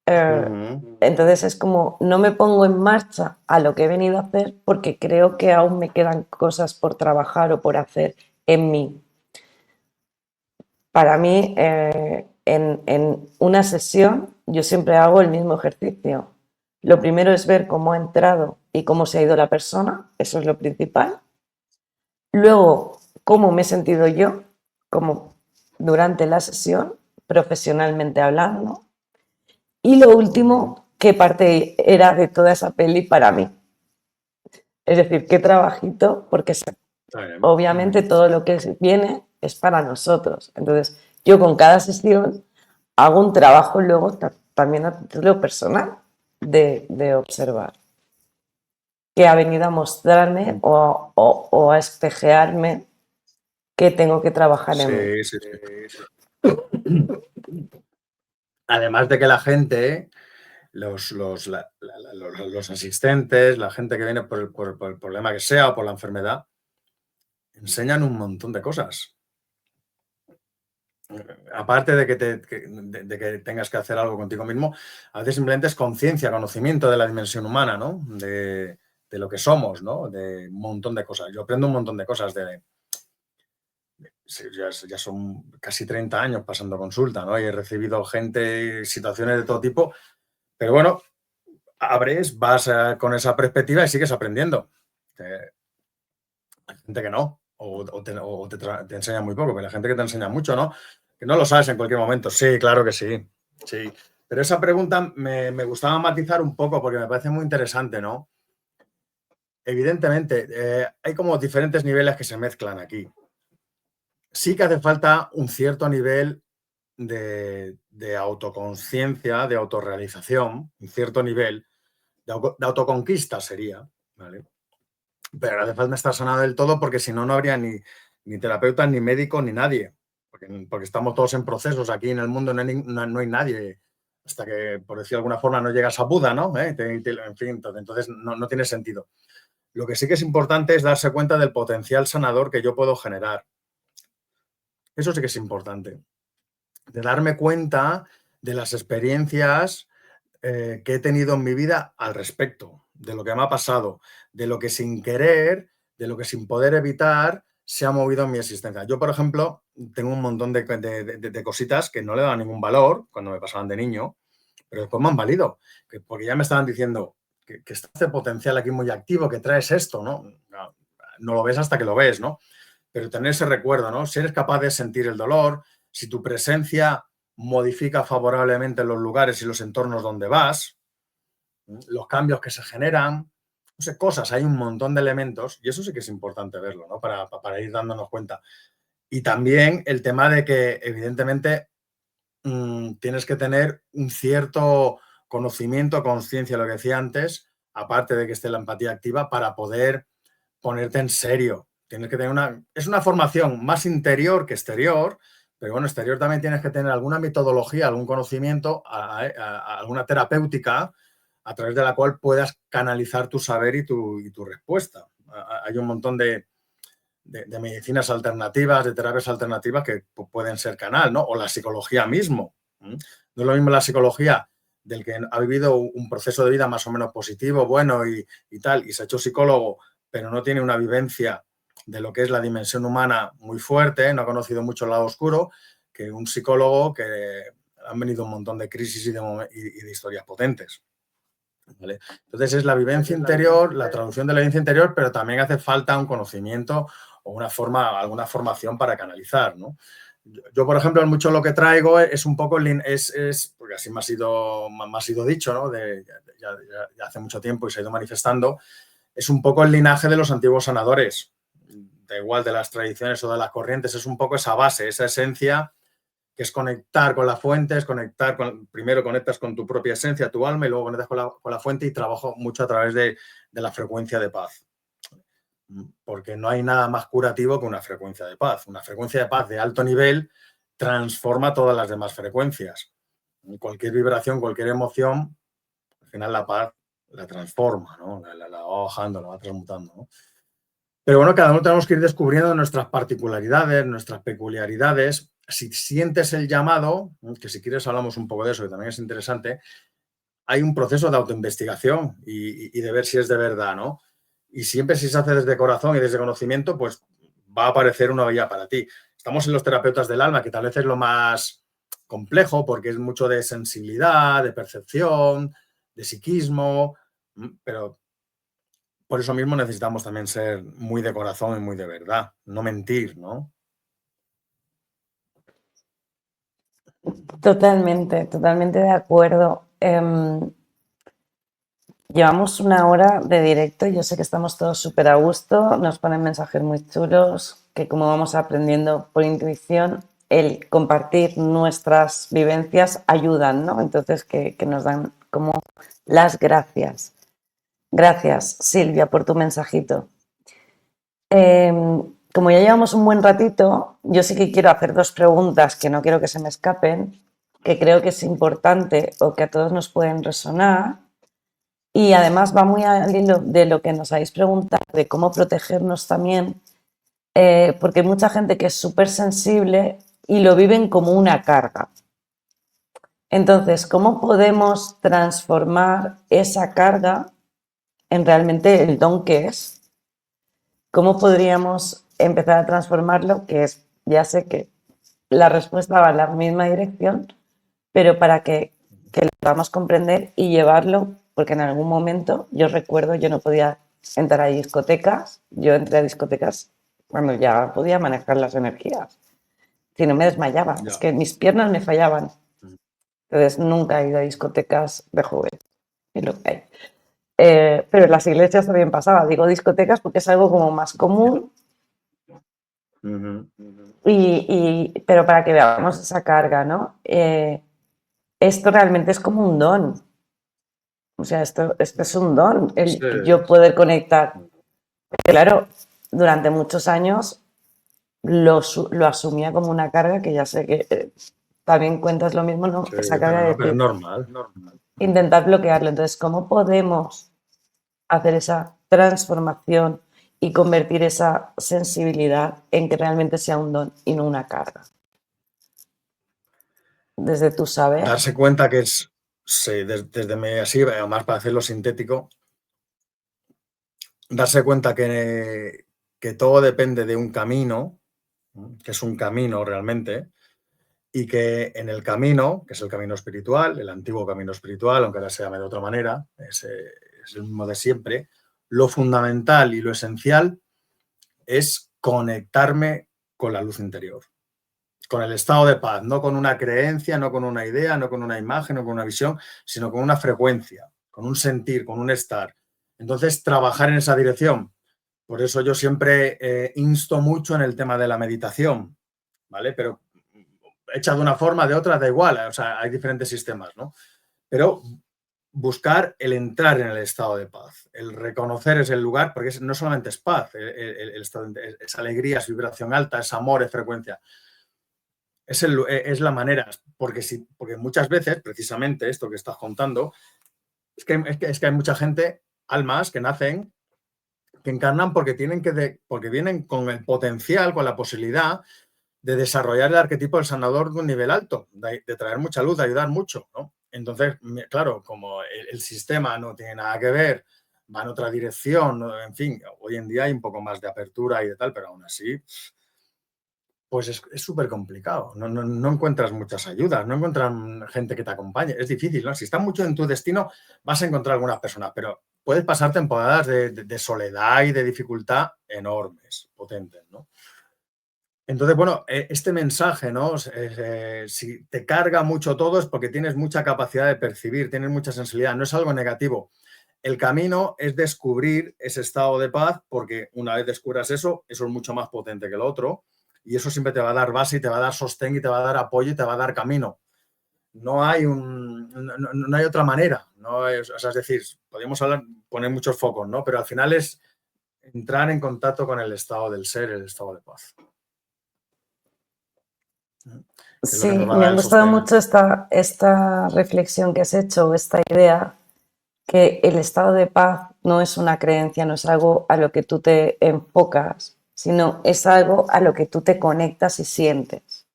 Entonces es como no me pongo en marcha a lo que he venido a hacer porque creo que aún me quedan cosas por trabajar o por hacer en mí. Para mí, en una sesión, yo siempre hago el mismo ejercicio. Lo primero es ver cómo ha entrado y cómo se ha ido la persona, eso es lo principal. Luego, cómo me he sentido yo, como durante la sesión, profesionalmente hablando. Y lo último, qué parte era de toda esa peli para mí. Es decir, qué trabajito, porque obviamente todo lo que viene es para nosotros. Entonces, yo con cada sesión hago un trabajo luego también a título personal de observar que ha venido a mostrarme o a espejearme que tengo que trabajar en mí. Sí. Además de que la gente, los asistentes, la gente que viene por el problema que sea o por la enfermedad, enseñan un montón de cosas. Aparte de que tengas que hacer algo contigo mismo, a veces simplemente es conciencia, conocimiento de la dimensión humana, ¿no? De lo que somos, ¿no? De un montón de cosas. Yo aprendo un montón de cosas ya son casi 30 años pasando consulta, ¿no? Y he recibido gente, situaciones de todo tipo, pero bueno, vas con esa perspectiva y sigues aprendiendo. Hay gente que no, o te enseña muy poco, pero hay gente que te enseña mucho, ¿no? Que no lo sabes en cualquier momento. Sí, claro que sí. Sí. Pero esa pregunta me gustaba matizar un poco porque me parece muy interesante, ¿no? Evidentemente, hay como diferentes niveles que se mezclan aquí. Sí que hace falta un cierto nivel de autoconciencia, de autorrealización, un cierto nivel de autoconquista sería, ¿vale? Pero no hace falta estar sanado del todo porque si no, no habría ni terapeutas, ni médicos, ni nadie. Porque estamos todos en procesos. Aquí en el mundo no hay nadie hasta que, por decir de alguna forma, no llegas a Buda, ¿no? En fin, entonces no tiene sentido. Lo que sí que es importante es darse cuenta del potencial sanador que yo puedo generar. Eso sí que es importante. De darme cuenta de las experiencias que he tenido en mi vida al respecto, de lo que me ha pasado, de lo que sin querer, de lo que sin poder evitar se ha movido en mi existencia. Yo, por ejemplo, tengo un montón de cositas que no le daban ningún valor cuando me pasaban de niño, pero después me han valido, porque ya me estaban diciendo que está este potencial aquí muy activo, que traes esto, ¿no? No lo ves hasta que lo ves, ¿no? Pero tener ese recuerdo, ¿no? Si eres capaz de sentir el dolor, si tu presencia modifica favorablemente los lugares y los entornos donde vas, los cambios que se generan, sé, cosas, hay un montón de elementos y eso sí que es importante verlo, ¿no? Para ir dándonos cuenta. Y también el tema de que, evidentemente, tienes que tener un cierto conocimiento, conciencia, lo que decía antes, aparte de que esté la empatía activa, para poder ponerte en serio. Tienes que tener es una formación más interior que exterior, pero bueno, exterior también tienes que tener alguna metodología, algún conocimiento, alguna terapéutica a través de la cual puedas canalizar tu saber y tu respuesta. Hay un montón de medicinas alternativas, de terapias alternativas que pueden ser canal, ¿no? O la psicología mismo. No es lo mismo la psicología del que ha vivido un proceso de vida más o menos positivo, bueno y tal, y se ha hecho psicólogo, pero no tiene una vivencia de lo que es la dimensión humana muy fuerte, no ha conocido mucho el lado oscuro, que un psicólogo que han venido un montón de crisis y de historias potentes. ¿Vale? Entonces es la vivencia interior, la traducción de la vivencia interior, pero también hace falta un conocimiento o alguna formación para canalizar, ¿no? Yo, por ejemplo, mucho lo que traigo es un poco, porque así me ha sido dicho, ¿no? Ya hace mucho tiempo y se ha ido manifestando, es un poco el linaje de los antiguos sanadores, da igual de las tradiciones o de las corrientes, es un poco esa base, esa esencia que es conectar con la fuente, es primero conectas con tu propia esencia, tu alma, y luego conectas con la fuente, y trabajo mucho a través de la frecuencia de paz. Porque no hay nada más curativo que una frecuencia de paz. Una frecuencia de paz de alto nivel transforma todas las demás frecuencias. Cualquier vibración, cualquier emoción, al final la paz la transforma, ¿no? La va bajando, la va transmutando, ¿no? Pero bueno, cada uno tenemos que ir descubriendo nuestras particularidades, nuestras peculiaridades. Si sientes el llamado, que si quieres hablamos un poco de eso, que también es interesante, hay un proceso de autoinvestigación y de ver si es de verdad, ¿no? Y siempre, si se hace desde corazón y desde conocimiento, pues va a aparecer una vía para ti. Estamos en los terapeutas del alma, que tal vez es lo más complejo porque es mucho de sensibilidad, de percepción, de psiquismo, pero por eso mismo necesitamos también ser muy de corazón y muy de verdad, no mentir, ¿no? Totalmente, totalmente de acuerdo. Llevamos una hora de directo y yo sé que estamos todos súper a gusto, nos ponen mensajes muy chulos, que como vamos aprendiendo por intuición, el compartir nuestras vivencias ayudan, ¿no? Entonces que nos dan como las gracias. Gracias, Silvia, por tu mensajito. Como ya llevamos un buen ratito, yo sí que quiero hacer 2 preguntas que no quiero que se me escapen, que creo que es importante o que a todos nos pueden resonar. Y además va muy al hilo de lo que nos habéis preguntado, de cómo protegernos también, porque hay mucha gente que es súper sensible y lo viven como una carga. Entonces, ¿cómo podemos transformar esa carga en realmente el don que es? ¿Cómo podríamos empezar a transformarlo? Que es, ya sé que la respuesta va en la misma dirección, pero para que lo podamos comprender y llevarlo, porque en algún momento, yo recuerdo, yo no podía entrar a discotecas, yo entré a discotecas cuando ya podía manejar las energías, si no me desmayaba, es que mis piernas me fallaban. Entonces nunca he ido a discotecas de joven, es lo que hay. Pero en las iglesias también pasaba, digo discotecas porque es algo como más común. Pero para que veamos esa carga, ¿no? Esto realmente es como un don. O sea, esto es un don, yo poder conectar. Claro, durante muchos años lo asumía como una carga, que ya sé que también cuentas lo mismo, ¿no? Sí, esa carga de pero normal. intentar bloquearlo. Entonces, ¿cómo podemos hacer esa transformación y convertir esa sensibilidad en que realmente sea un don y no una carga? Desde tu saber. Darse cuenta que es, sí, desde así, además para hacerlo sintético, darse cuenta que todo depende de un camino, que es un camino realmente, y que en el camino, que es el camino espiritual, el antiguo camino espiritual, aunque ahora se llame de otra manera, es el mismo de siempre, lo fundamental y lo esencial es conectarme con la luz interior, con el estado de paz, no con una creencia, no con una idea, no con una imagen, no con una visión, sino con una frecuencia, con un sentir, con un estar. Entonces, trabajar en esa dirección. Por eso yo siempre insto mucho en el tema de la meditación, ¿vale? Pero hecha de una forma, de otra, da igual, o sea, hay diferentes sistemas, ¿no? Pero buscar el entrar en el estado de paz, el reconocer ese lugar, porque no solamente es paz, es alegría, es vibración alta, es amor, es frecuencia. Es la manera, porque muchas veces, precisamente esto que estás contando, es que hay mucha gente, almas que nacen, que encarnan porque vienen con el potencial, con la posibilidad de desarrollar el arquetipo del sanador de un nivel alto, de traer mucha luz, de ayudar mucho, ¿no? Entonces, claro, como el sistema no tiene nada que ver, va en otra dirección, ¿no? En fin, hoy en día hay un poco más de apertura y de tal, pero aún así, pues es súper complicado. No encuentras muchas ayudas, no encuentras gente que te acompañe. Es difícil, ¿no? Si estás mucho en tu destino, vas a encontrar algunas personas, pero puedes pasar temporadas de soledad y de dificultad enormes, potentes, ¿no? Entonces, bueno, este mensaje, ¿no? Si te carga mucho todo es porque tienes mucha capacidad de percibir, tienes mucha sensibilidad, no es algo negativo. El camino es descubrir ese estado de paz, porque una vez descubras eso, eso es mucho más potente que lo otro, y eso siempre te va a dar base y te va a dar sostén y te va a dar apoyo y te va a dar camino. No hay otra manera, ¿no? O sea, es decir, podemos poner muchos focos, ¿no? Pero al final es entrar en contacto con el estado del ser, el estado de paz. Sí, me ha gustado mucho esta reflexión que has hecho, esta idea que el estado de paz no es una creencia, no es algo a lo que tú te enfocas, sino es algo a lo que tú te conectas y sientes.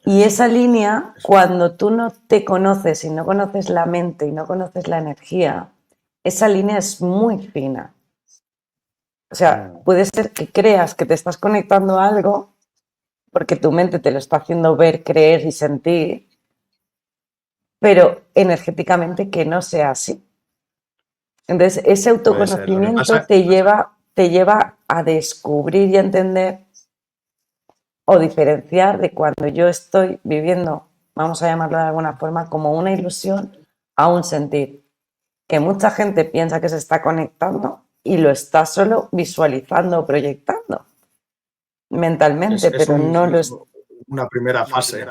Y esa línea, cuando tú no te conoces y no conoces la mente y no conoces la energía, esa línea es muy fina. O sea, puede ser que creas que te estás conectando a algo porque tu mente te lo está haciendo ver, creer y sentir, pero energéticamente que no sea así. Entonces, ese autoconocimiento te lleva a descubrir y a entender o diferenciar de cuando yo estoy viviendo, vamos a llamarlo de alguna forma, como una ilusión a un sentir. Que mucha gente piensa que se está conectando y lo está solo visualizando o proyectando mentalmente, pero no lo es. Una primera fase.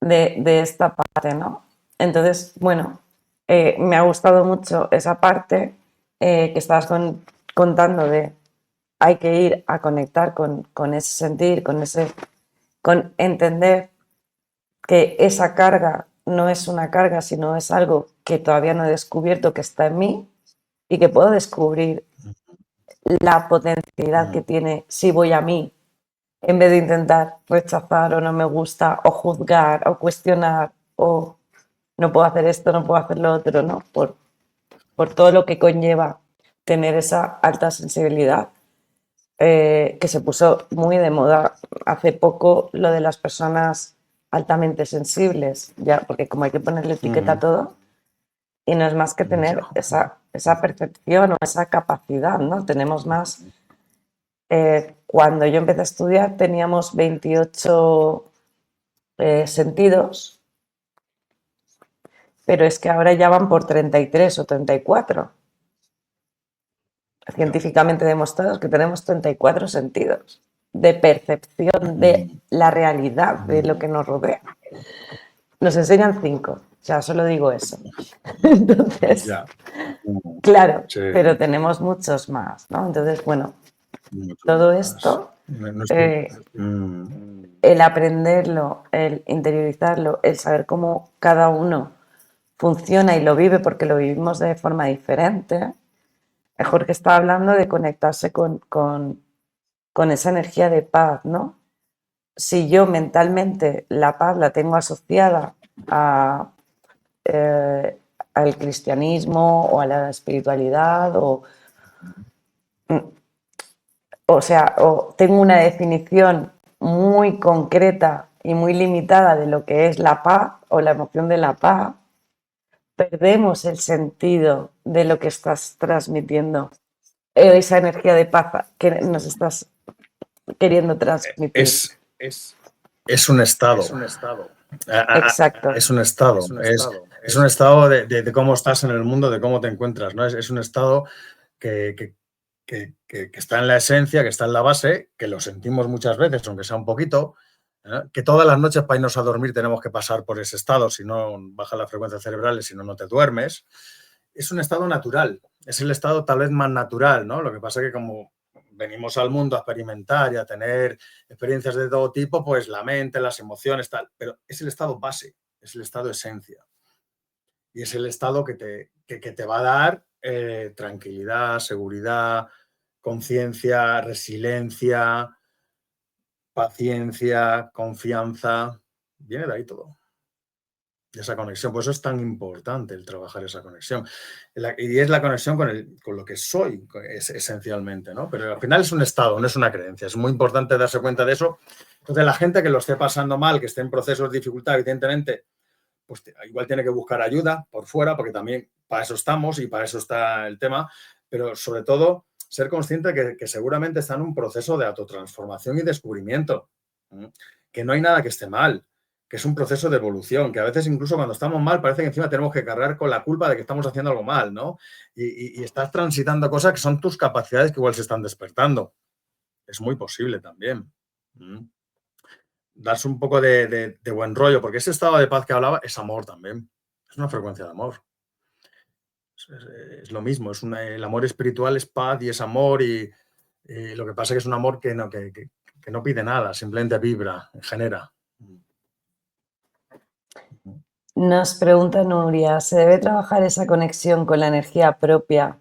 De esta parte, ¿no? Entonces, bueno, me ha gustado mucho esa parte que estabas contando de hay que ir a conectar con ese sentir, con entender que esa carga no es una carga, sino es algo que todavía no he descubierto que está en mí y que puedo descubrir la potencialidad que tiene si voy a mí en vez de intentar rechazar o no me gusta o juzgar o cuestionar o no puedo hacer esto, no puedo hacer lo otro, ¿no? Por todo lo que conlleva tener esa alta sensibilidad que se puso muy de moda hace poco lo de las personas altamente sensibles, ya, porque como hay que ponerle etiqueta a todo y no es más que tener esa percepción o esa capacidad, ¿no? Tenemos más... cuando yo empecé a estudiar teníamos 28 sentidos, pero es que ahora ya van por 33 o 34. Científicamente demostrados que tenemos 34 sentidos de percepción de la realidad, de lo que nos rodea. Nos enseñan 5, o sea, solo digo eso. Entonces, claro, pero tenemos muchos más, ¿no? Entonces, bueno, todo esto, el aprenderlo, el interiorizarlo, el saber cómo cada uno funciona y lo vive porque lo vivimos de forma diferente. Jorge está hablando de conectarse con esa energía de paz, ¿no? Si yo mentalmente la paz la tengo asociada al cristianismo o a la espiritualidad o tengo una definición muy concreta y muy limitada de lo que es la paz o la emoción de la paz, perdemos el sentido de lo que estás transmitiendo, esa energía de paz que nos estás queriendo transmitir. Es un estado. Exacto. Es un estado. Es un estado de cómo estás en el mundo, de cómo te encuentras, ¿no? Es un estado que está en la esencia, que está en la base, que lo sentimos muchas veces, aunque sea un poquito, que todas las noches para irnos a dormir tenemos que pasar por ese estado, si no baja la frecuencia cerebral, si no, no te duermes. Es un estado natural, es el estado tal vez más natural, ¿no? Lo que pasa es que como venimos al mundo a experimentar y a tener experiencias de todo tipo, pues la mente, las emociones, tal, pero es el estado base, es el estado esencia. Y es el estado que te va a dar tranquilidad, seguridad, conciencia, resiliencia, paciencia, confianza. Viene de ahí todo. De esa conexión. Por eso es tan importante el trabajar esa conexión. Y es la conexión con lo que soy, esencialmente, ¿no? Pero al final es un estado, no es una creencia. Es muy importante darse cuenta de eso. Entonces, la gente que lo esté pasando mal, que esté en procesos de dificultad, evidentemente, pues igual tiene que buscar ayuda por fuera, porque también para eso estamos y para eso está el tema, pero sobre todo ser consciente que seguramente está en un proceso de autotransformación y descubrimiento, que no hay nada que esté mal, que es un proceso de evolución, que a veces incluso cuando estamos mal parece que encima tenemos que cargar con la culpa de que estamos haciendo algo mal, ¿no? Y estás transitando cosas que son tus capacidades que igual se están despertando. Es muy posible también. Darse un poco de buen rollo, porque ese estado de paz que hablaba es amor también, es una frecuencia de amor. Es lo mismo, el amor espiritual es paz y es amor y lo que pasa es que es un amor que no pide nada, simplemente vibra, genera. Nos pregunta Nuria, ¿se debe trabajar esa conexión con la energía propia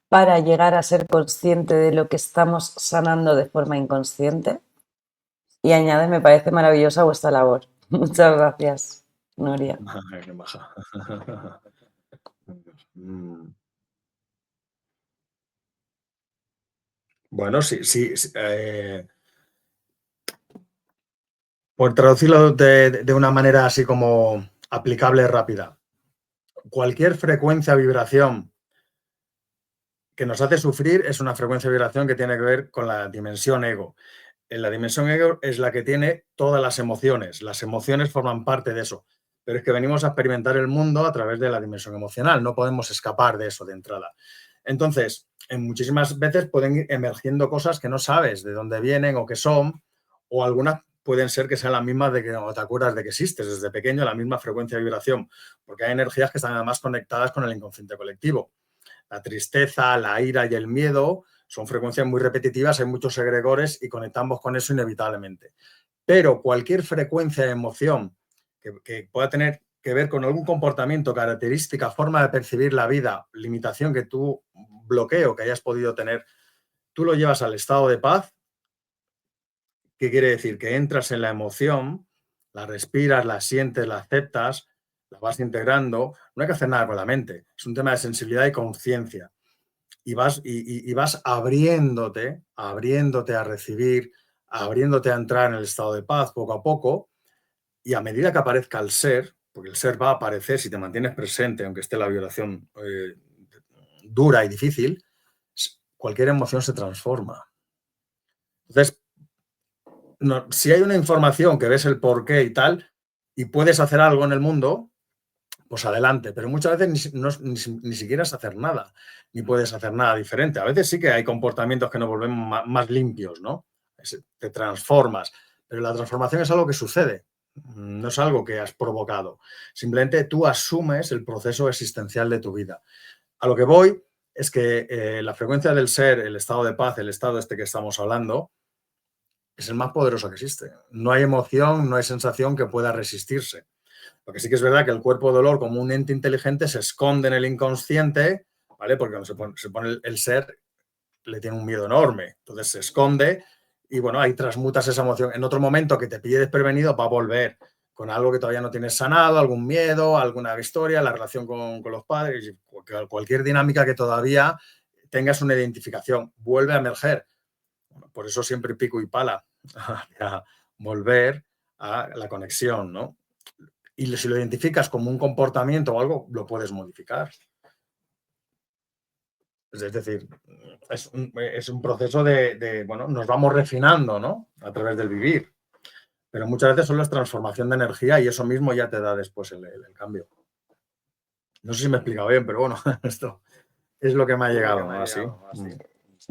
para llegar a ser consciente de lo que estamos sanando de forma inconsciente? Y añade, me parece maravillosa vuestra labor. Muchas gracias, Nuria. Qué baja. Bueno, sí. Por traducirlo de una manera así como aplicable rápida. Cualquier frecuencia vibración que nos hace sufrir es una frecuencia de vibración que tiene que ver con la dimensión ego. En la dimensión ego es la que tiene todas las emociones. Las emociones forman parte de eso. Pero es que venimos a experimentar el mundo a través de la dimensión emocional. No podemos escapar de eso de entrada. Entonces, en muchísimas veces pueden ir emergiendo cosas que no sabes de dónde vienen o qué son, o algunas pueden ser que sean las mismas de que no te acuerdas de que existes desde pequeño, la misma frecuencia de vibración, porque hay energías que están además conectadas con el inconsciente colectivo. La tristeza, la ira y el miedo son frecuencias muy repetitivas, hay muchos egregores y conectamos con eso inevitablemente. Pero cualquier frecuencia de emoción que pueda tener que ver con algún comportamiento, característica, forma de percibir la vida, limitación que tú, bloqueo que hayas podido tener, tú lo llevas al estado de paz. ¿Qué quiere decir? Que entras en la emoción, la respiras, la sientes, la aceptas, la vas integrando. No hay que hacer nada con la mente. Es un tema de sensibilidad y conciencia. Y vas abriéndote a recibir, abriéndote a entrar en el estado de paz poco a poco. Y a medida que aparezca el ser, porque el ser va a aparecer si te mantienes presente, aunque esté la vibración dura y difícil, cualquier emoción se transforma. Entonces, no, si hay una información que ves el porqué y tal, y puedes hacer algo en el mundo, pues adelante. Pero muchas veces ni siquiera es hacer nada, ni puedes hacer nada diferente. A veces sí que hay comportamientos que nos volvemos más limpios, ¿no? Te transformas. Pero la transformación es algo que sucede, no es algo que has provocado. Simplemente tú asumes el proceso existencial de tu vida. A lo que voy es que la frecuencia del ser, el estado de paz, el estado este que estamos hablando, es el más poderoso que existe. No hay emoción, no hay sensación que pueda resistirse. Lo que sí que es verdad que el cuerpo de dolor, como un ente inteligente, se esconde en el inconsciente, ¿vale? Porque cuando se pone el ser, le tiene un miedo enorme. Entonces se esconde y, bueno, ahí transmutas esa emoción. En otro momento que te pille desprevenido, va a volver con algo que todavía no tienes sanado, algún miedo, alguna historia, la relación con los padres, cualquier dinámica que todavía tengas una identificación, vuelve a emerger. Por eso siempre pico y pala, a volver a la conexión, ¿no? Y si lo identificas como un comportamiento o algo, lo puedes modificar. Es decir, es un proceso bueno, nos vamos refinando, ¿no? A través del vivir. Pero muchas veces solo es transformación de energía y eso mismo ya te da después el cambio. No sé si me he explicado bien, pero bueno, esto es lo que me ha llegado, así.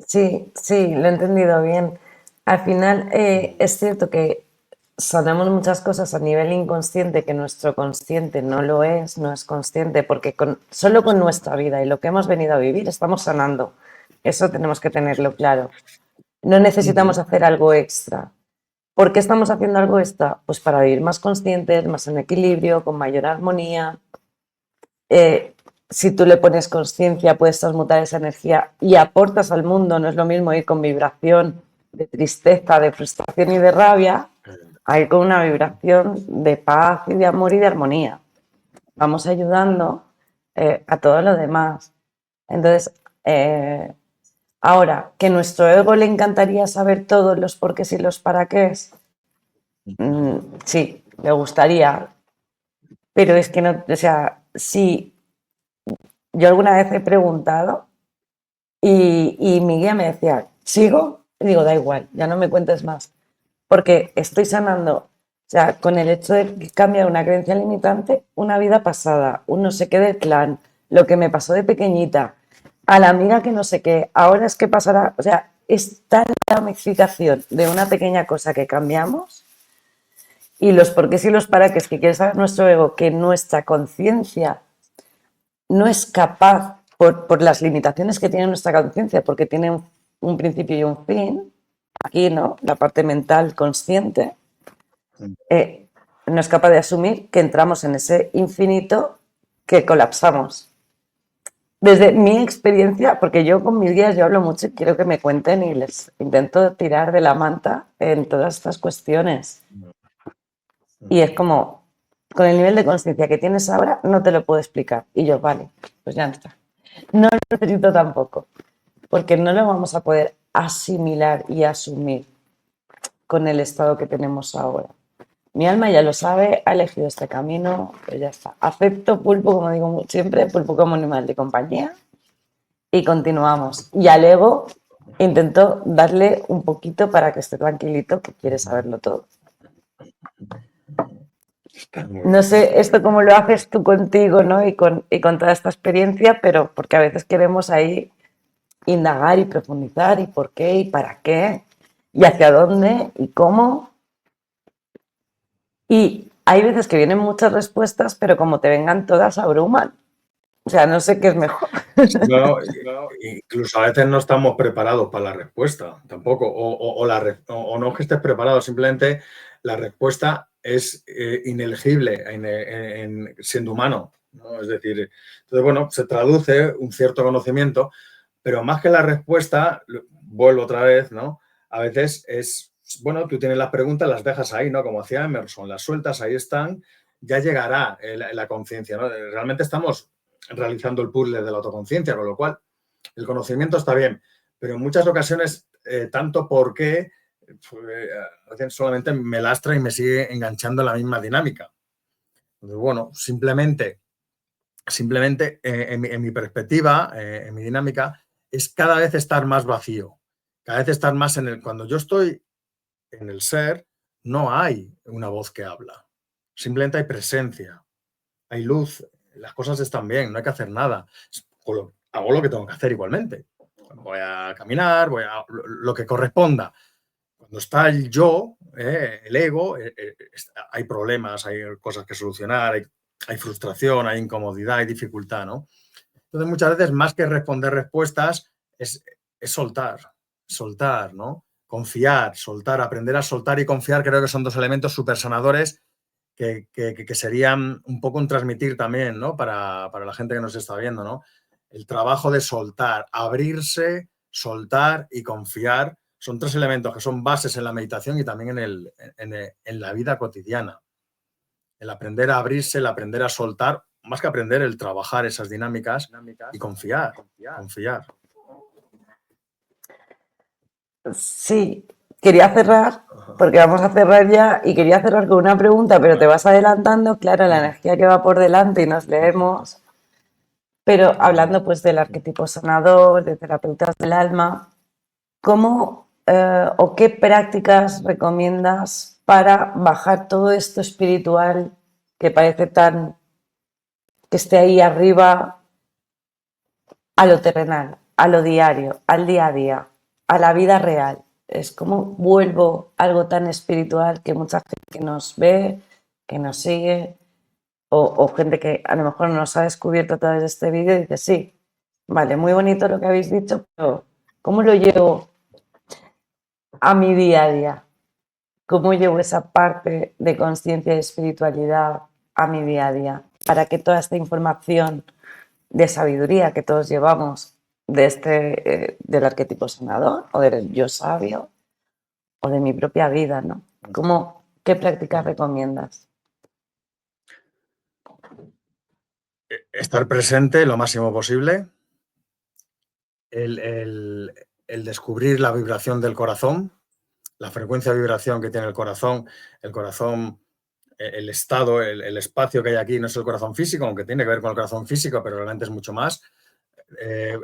Sí, sí, lo he entendido bien. Al final, es cierto que sanamos muchas cosas a nivel inconsciente que nuestro consciente no es consciente, porque solo con nuestra vida y lo que hemos venido a vivir estamos sanando. Eso tenemos que tenerlo claro. No necesitamos hacer algo extra. ¿Por qué estamos haciendo algo extra? Pues para vivir más conscientes, más en equilibrio, con mayor armonía. Si tú le pones conciencia, puedes transmutar esa energía y aportas al mundo. No es lo mismo ir con vibración de tristeza, de frustración y de rabia, a ir con una vibración de paz y de amor y de armonía. Vamos ayudando a todo lo demás. Entonces, ahora, que nuestro ego le encantaría saber todos los porqués y los para qué, sí, le gustaría, pero es que no, o sea, sí, yo alguna vez he preguntado y mi guía me decía, ¿sigo? Y digo, da igual, ya no me cuentes más, porque estoy sanando, o sea, con el hecho de cambiar una creencia limitante, una vida pasada, un no sé qué del clan, lo que me pasó de pequeñita, a la amiga que no sé qué, ahora es que pasará, o sea, es tal la ramificación de una pequeña cosa que cambiamos y los porqués y los para qué que quiere saber nuestro ego, que nuestra conciencia no es capaz, por las limitaciones que tiene nuestra conciencia, porque tiene un principio y un fin, aquí, ¿no? La parte mental consciente, no es capaz de asumir que entramos en ese infinito que colapsamos. Desde mi experiencia, porque yo con mis guías yo hablo mucho y quiero que me cuenten y les intento tirar de la manta en todas estas cuestiones. Y es como, con el nivel de conciencia que tienes ahora, no te lo puedo explicar. Y yo, vale, pues ya está. No lo necesito tampoco, porque no lo vamos a poder asimilar y asumir con el estado que tenemos ahora. Mi alma ya lo sabe, ha elegido este camino, pues ya está. Acepto pulpo, como digo siempre, pulpo como animal de compañía y continuamos. Y al ego intento darle un poquito para que esté tranquilito, que quiere saberlo todo. No sé esto cómo lo haces tú contigo, ¿no? Y con toda esta experiencia, pero porque a veces queremos ahí indagar y profundizar y por qué y para qué y hacia dónde y cómo. Y hay veces que vienen muchas respuestas, pero como te vengan todas, abruman. O sea, no sé qué es mejor. No, incluso a veces no estamos preparados para la respuesta tampoco, o no es que estés preparado, simplemente la respuesta es inelegible siendo humano, ¿no? Es decir, entonces, bueno, se traduce un cierto conocimiento, pero más que la respuesta, vuelvo otra vez, ¿no? A veces es, bueno, tú tienes las preguntas, las dejas ahí, ¿no? Como hacía Emerson, las sueltas, ahí están, ya llegará la conciencia, ¿no? Realmente estamos realizando el puzzle de la autoconciencia, con lo cual el conocimiento está bien, pero en muchas ocasiones, tanto por qué, a veces solamente me lastra y me sigue enganchando en la misma dinámica. Entonces, bueno, simplemente en mi perspectiva, en mi dinámica, es cada vez estar más vacío, cada vez estar más en el... Cuando yo estoy en el ser, no hay una voz que habla, simplemente hay presencia, hay luz, las cosas están bien, no hay que hacer nada. Hago lo que tengo que hacer igualmente. Voy a caminar, voy a lo que corresponda. Cuando está el yo, el ego, hay problemas, hay cosas que solucionar, hay frustración, hay incomodidad, hay dificultad, ¿no? Entonces, muchas veces, más que responder respuestas, es soltar, ¿no? Confiar, soltar, aprender a soltar y confiar, creo que son dos elementos súper sanadores que serían un poco un transmitir también, ¿no? Para la gente que nos está viendo, ¿no? El trabajo de soltar, abrirse, soltar y confiar son tres elementos que son bases en la meditación y también en la vida cotidiana. El aprender a abrirse, el aprender a soltar, más que aprender, el trabajar esas dinámicas y confiar. Sí, quería cerrar, porque vamos a cerrar ya, y quería cerrar con una pregunta, pero te vas adelantando, claro, la energía que va por delante y nos leemos, pero hablando pues del arquetipo sanador, de terapeutas del alma, ¿cómo o qué prácticas recomiendas para bajar todo esto espiritual que parece tan que esté ahí arriba a lo terrenal, a lo diario, al día a día, a la vida real. Es como vuelvo algo tan espiritual que mucha gente que nos ve, que nos sigue, o gente que a lo mejor nos ha descubierto a través de este vídeo y dice, sí, vale, muy bonito lo que habéis dicho, pero ¿cómo lo llevo a mi día a día? ¿Cómo llevo esa parte de conciencia y espiritualidad a mi día a día? Para que toda esta información de sabiduría que todos llevamos de del arquetipo sanador o del yo sabio o de mi propia vida, ¿no? ¿Qué prácticas recomiendas? Estar presente lo máximo posible, el descubrir la vibración del corazón, la frecuencia de vibración que tiene el corazón, el estado, el espacio que hay aquí no es el corazón físico, aunque tiene que ver con el corazón físico, pero realmente es mucho más.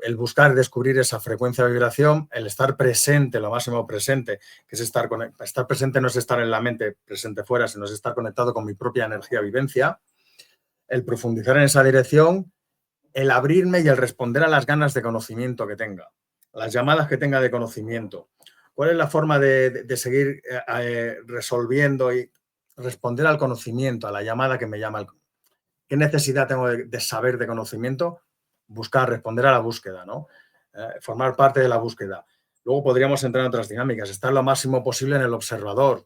El buscar descubrir esa frecuencia de vibración, el estar presente, lo máximo presente, que es estar presente no es estar en la mente presente fuera, sino es estar conectado con mi propia energía vivencia, el profundizar en esa dirección, el abrirme y el responder a las ganas de conocimiento que tenga, las llamadas que tenga de conocimiento. ¿Cuál es la forma de seguir resolviendo y responder al conocimiento, a la llamada que me llama? ¿Qué necesidad tengo de saber de conocimiento? Buscar, responder a la búsqueda, ¿no? Formar parte de la búsqueda. Luego podríamos entrar en otras dinámicas, estar lo máximo posible en el observador,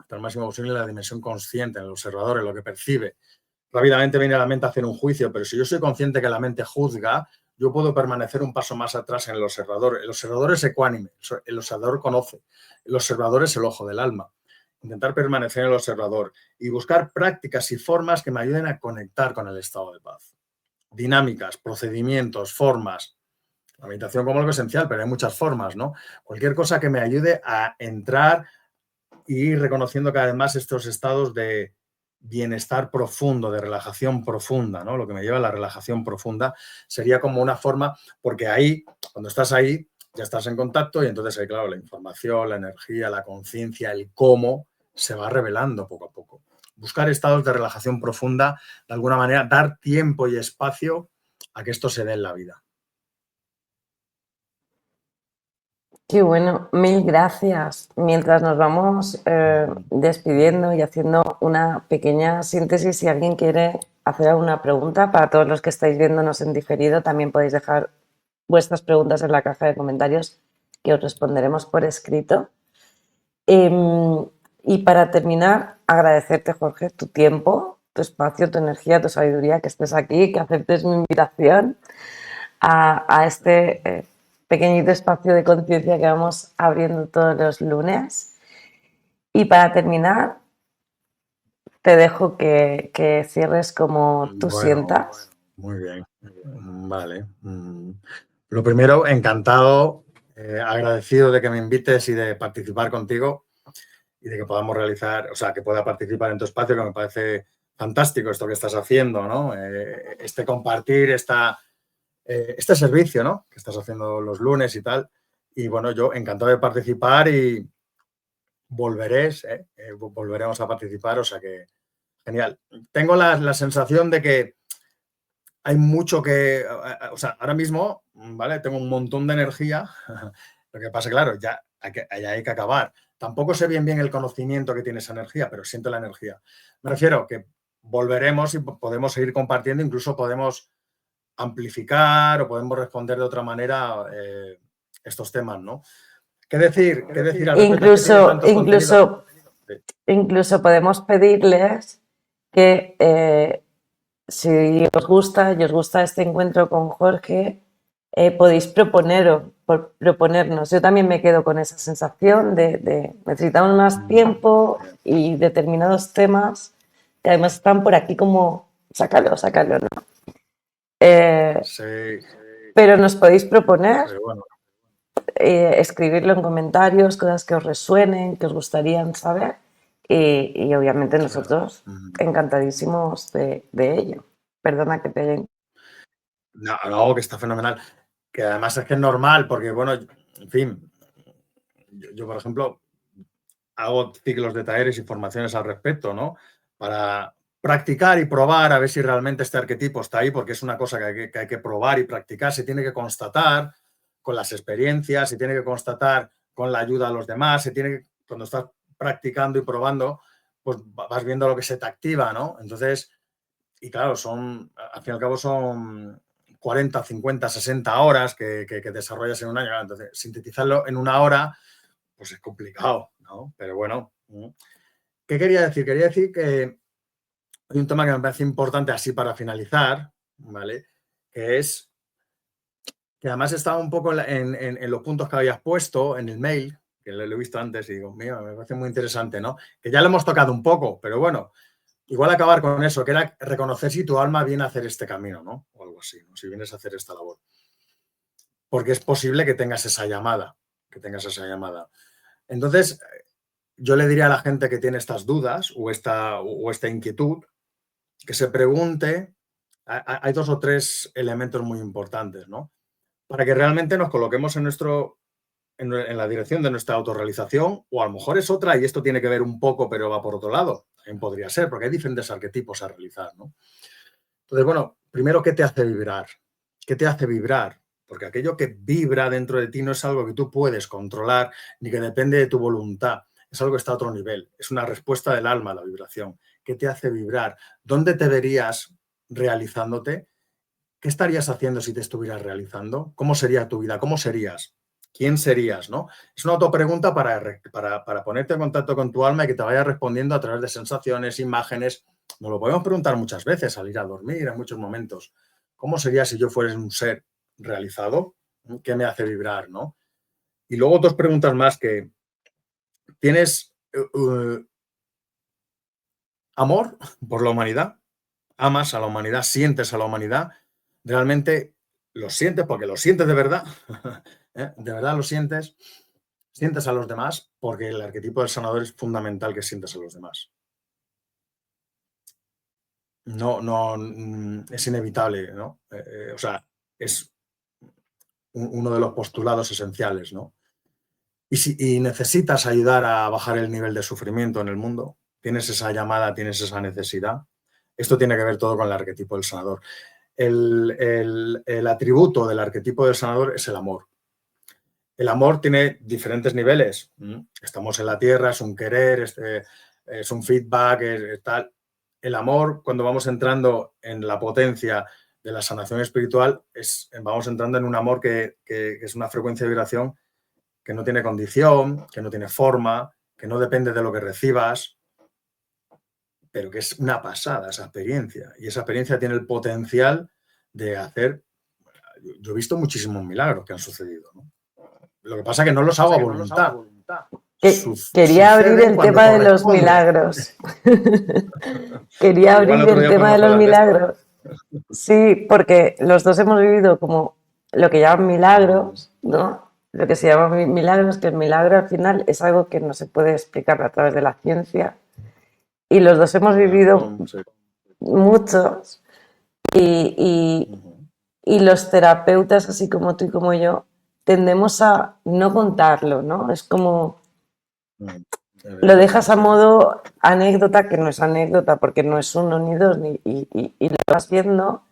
estar lo máximo posible en la dimensión consciente, en el observador, en lo que percibe. Rápidamente viene a la mente hacer un juicio, pero si yo soy consciente que la mente juzga, yo puedo permanecer un paso más atrás en el observador. El observador es ecuánime, el observador conoce, el observador es el ojo del alma. Intentar permanecer en el observador y buscar prácticas y formas que me ayuden a conectar con el estado de paz. Dinámicas, procedimientos, formas. La meditación como algo esencial, pero hay muchas formas, ¿no? Cualquier cosa que me ayude a entrar y ir reconociendo cada vez más estos estados de bienestar profundo, de relajación profunda, ¿no? Lo que me lleva a la relajación profunda sería como una forma, porque ahí, cuando estás ahí, ya estás en contacto y entonces ahí, claro, la información, la energía, la conciencia, el cómo se va revelando poco a poco. Buscar estados de relajación profunda, de alguna manera, dar tiempo y espacio a que esto se dé en la vida. Qué bueno, mil gracias. Mientras nos vamos despidiendo y haciendo una pequeña síntesis, si alguien quiere hacer alguna pregunta, para todos los que estáis viéndonos en diferido, también podéis dejar vuestras preguntas en la caja de comentarios que os responderemos por escrito. Y para terminar, agradecerte, Jorge, tu tiempo, tu espacio, tu energía, tu sabiduría, que estés aquí, que aceptes mi invitación a este pequeñito espacio de conciencia que vamos abriendo todos los lunes. Y para terminar, te dejo que cierres como tú sientas. Muy bien, vale. Lo primero, encantado, agradecido de que me invites y de participar contigo y de que podamos realizar, o sea, que pueda participar en tu espacio, que me parece fantástico esto que estás haciendo, ¿no? Este compartir, este servicio, ¿no? Que estás haciendo los lunes y tal. Y bueno, yo encantado de participar y volveremos a participar, o sea que genial. Tengo la sensación de que hay mucho o sea, ahora mismo, ¿vale? Tengo un montón de energía, lo que pasa, claro, ya hay que acabar. Tampoco sé bien el conocimiento que tiene esa energía, pero siento la energía. Me refiero que volveremos y podemos seguir compartiendo, incluso podemos amplificar o podemos responder de otra manera estos temas, ¿no? ¿Qué decir? Al respecto? Incluso podemos pedirles que si os gusta y os gusta este encuentro con Jorge, podéis proponernos. Yo también me quedo con esa sensación de necesitamos más tiempo y determinados temas que además están por aquí como sácalo, ¿no? Sí. Pero nos podéis proponer, escribirlo en comentarios, cosas que os resuenen, que os gustarían saber. Y obviamente nosotros encantadísimos de ello. Perdona que te haya... No, que está fenomenal. Que además es que es normal, porque, bueno, en fin, yo por ejemplo, hago ciclos de talleres y formaciones al respecto, ¿no? Para practicar y probar a ver si realmente este arquetipo está ahí, porque es una cosa que hay que probar y practicar, se tiene que constatar con las experiencias, se tiene que constatar con la ayuda de los demás, cuando estás practicando y probando, pues vas viendo lo que se te activa, ¿no? Entonces, y claro, al fin y al cabo son 40, 50, 60 horas que desarrollas en un año. Entonces, sintetizarlo en una hora, pues es complicado, ¿no? Pero bueno, ¿qué quería decir? Quería decir que hay un tema que me parece importante así para finalizar, ¿vale? Que es que además estaba un poco en los puntos que habías puesto en el mail, que lo he visto antes y digo, mira, me parece muy interesante, ¿no? Que ya lo hemos tocado un poco, pero bueno, igual acabar con eso, que era reconocer si tu alma viene a hacer este camino, ¿no? O algo así, ¿no? Si vienes a hacer esta labor. Porque es posible que tengas esa llamada, Entonces, yo le diría a la gente que tiene estas dudas o esta inquietud, que se pregunte, hay 2 o 3 elementos muy importantes, ¿no? Para que realmente nos coloquemos en la dirección de nuestra autorrealización, o a lo mejor es otra y esto tiene que ver un poco, pero va por otro lado. También podría ser, porque hay diferentes arquetipos a realizar, ¿no? Entonces, bueno, primero, ¿qué te hace vibrar? ¿Qué te hace vibrar? Porque aquello que vibra dentro de ti no es algo que tú puedes controlar ni que depende de tu voluntad. Es algo que está a otro nivel. Es una respuesta del alma a la vibración. ¿Qué te hace vibrar? ¿Dónde te verías realizándote? ¿Qué estarías haciendo si te estuvieras realizando? ¿Cómo sería tu vida? ¿Cómo serías? ¿Quién serías? ¿No? Es una autopregunta para ponerte en contacto con tu alma y que te vaya respondiendo a través de sensaciones, imágenes. Nos lo podemos preguntar muchas veces al ir a dormir, en muchos momentos. ¿Cómo sería si yo fuera un ser realizado? ¿Qué me hace vibrar? ¿No? Y luego 2 preguntas más que ¿tienes amor por la humanidad? ¿Amas a la humanidad? ¿Sientes a la humanidad? ¿Realmente lo sientes porque lo sientes de verdad? ¿De verdad lo sientes? ¿Sientes a los demás? Porque el arquetipo del sanador es fundamental que sientas a los demás. No, es inevitable, ¿no? O sea, es uno de los postulados esenciales, ¿no? Y necesitas ayudar a bajar el nivel de sufrimiento en el mundo, tienes esa llamada, tienes esa necesidad, esto tiene que ver todo con el arquetipo del sanador. El atributo del arquetipo del sanador es el amor. El amor tiene diferentes niveles. Estamos en la tierra, es un querer, es un feedback, es tal. El amor, cuando vamos entrando en la potencia de la sanación espiritual, vamos entrando en un amor que es una frecuencia de vibración que no tiene condición, que no tiene forma, que no depende de lo que recibas, pero que es una pasada esa experiencia. Y esa experiencia tiene el potencial de hacer... Yo he visto muchísimos milagros que han sucedido, ¿no? Lo que pasa es que no los hago a voluntad. Quería abrir el tema de los milagros. Quería abrir el tema de los milagros. Sí, porque los dos hemos vivido como lo que llaman milagros, ¿no? Lo que se llama milagros, que el milagro al final es algo que no se puede explicar a través de la ciencia. Y los dos hemos vivido muchos. Y los terapeutas, así como tú y como yo, tendemos a no contarlo, ¿no? Es como... Lo dejas a modo anécdota, que no es anécdota, porque no es 1 ni 2, y lo vas viendo,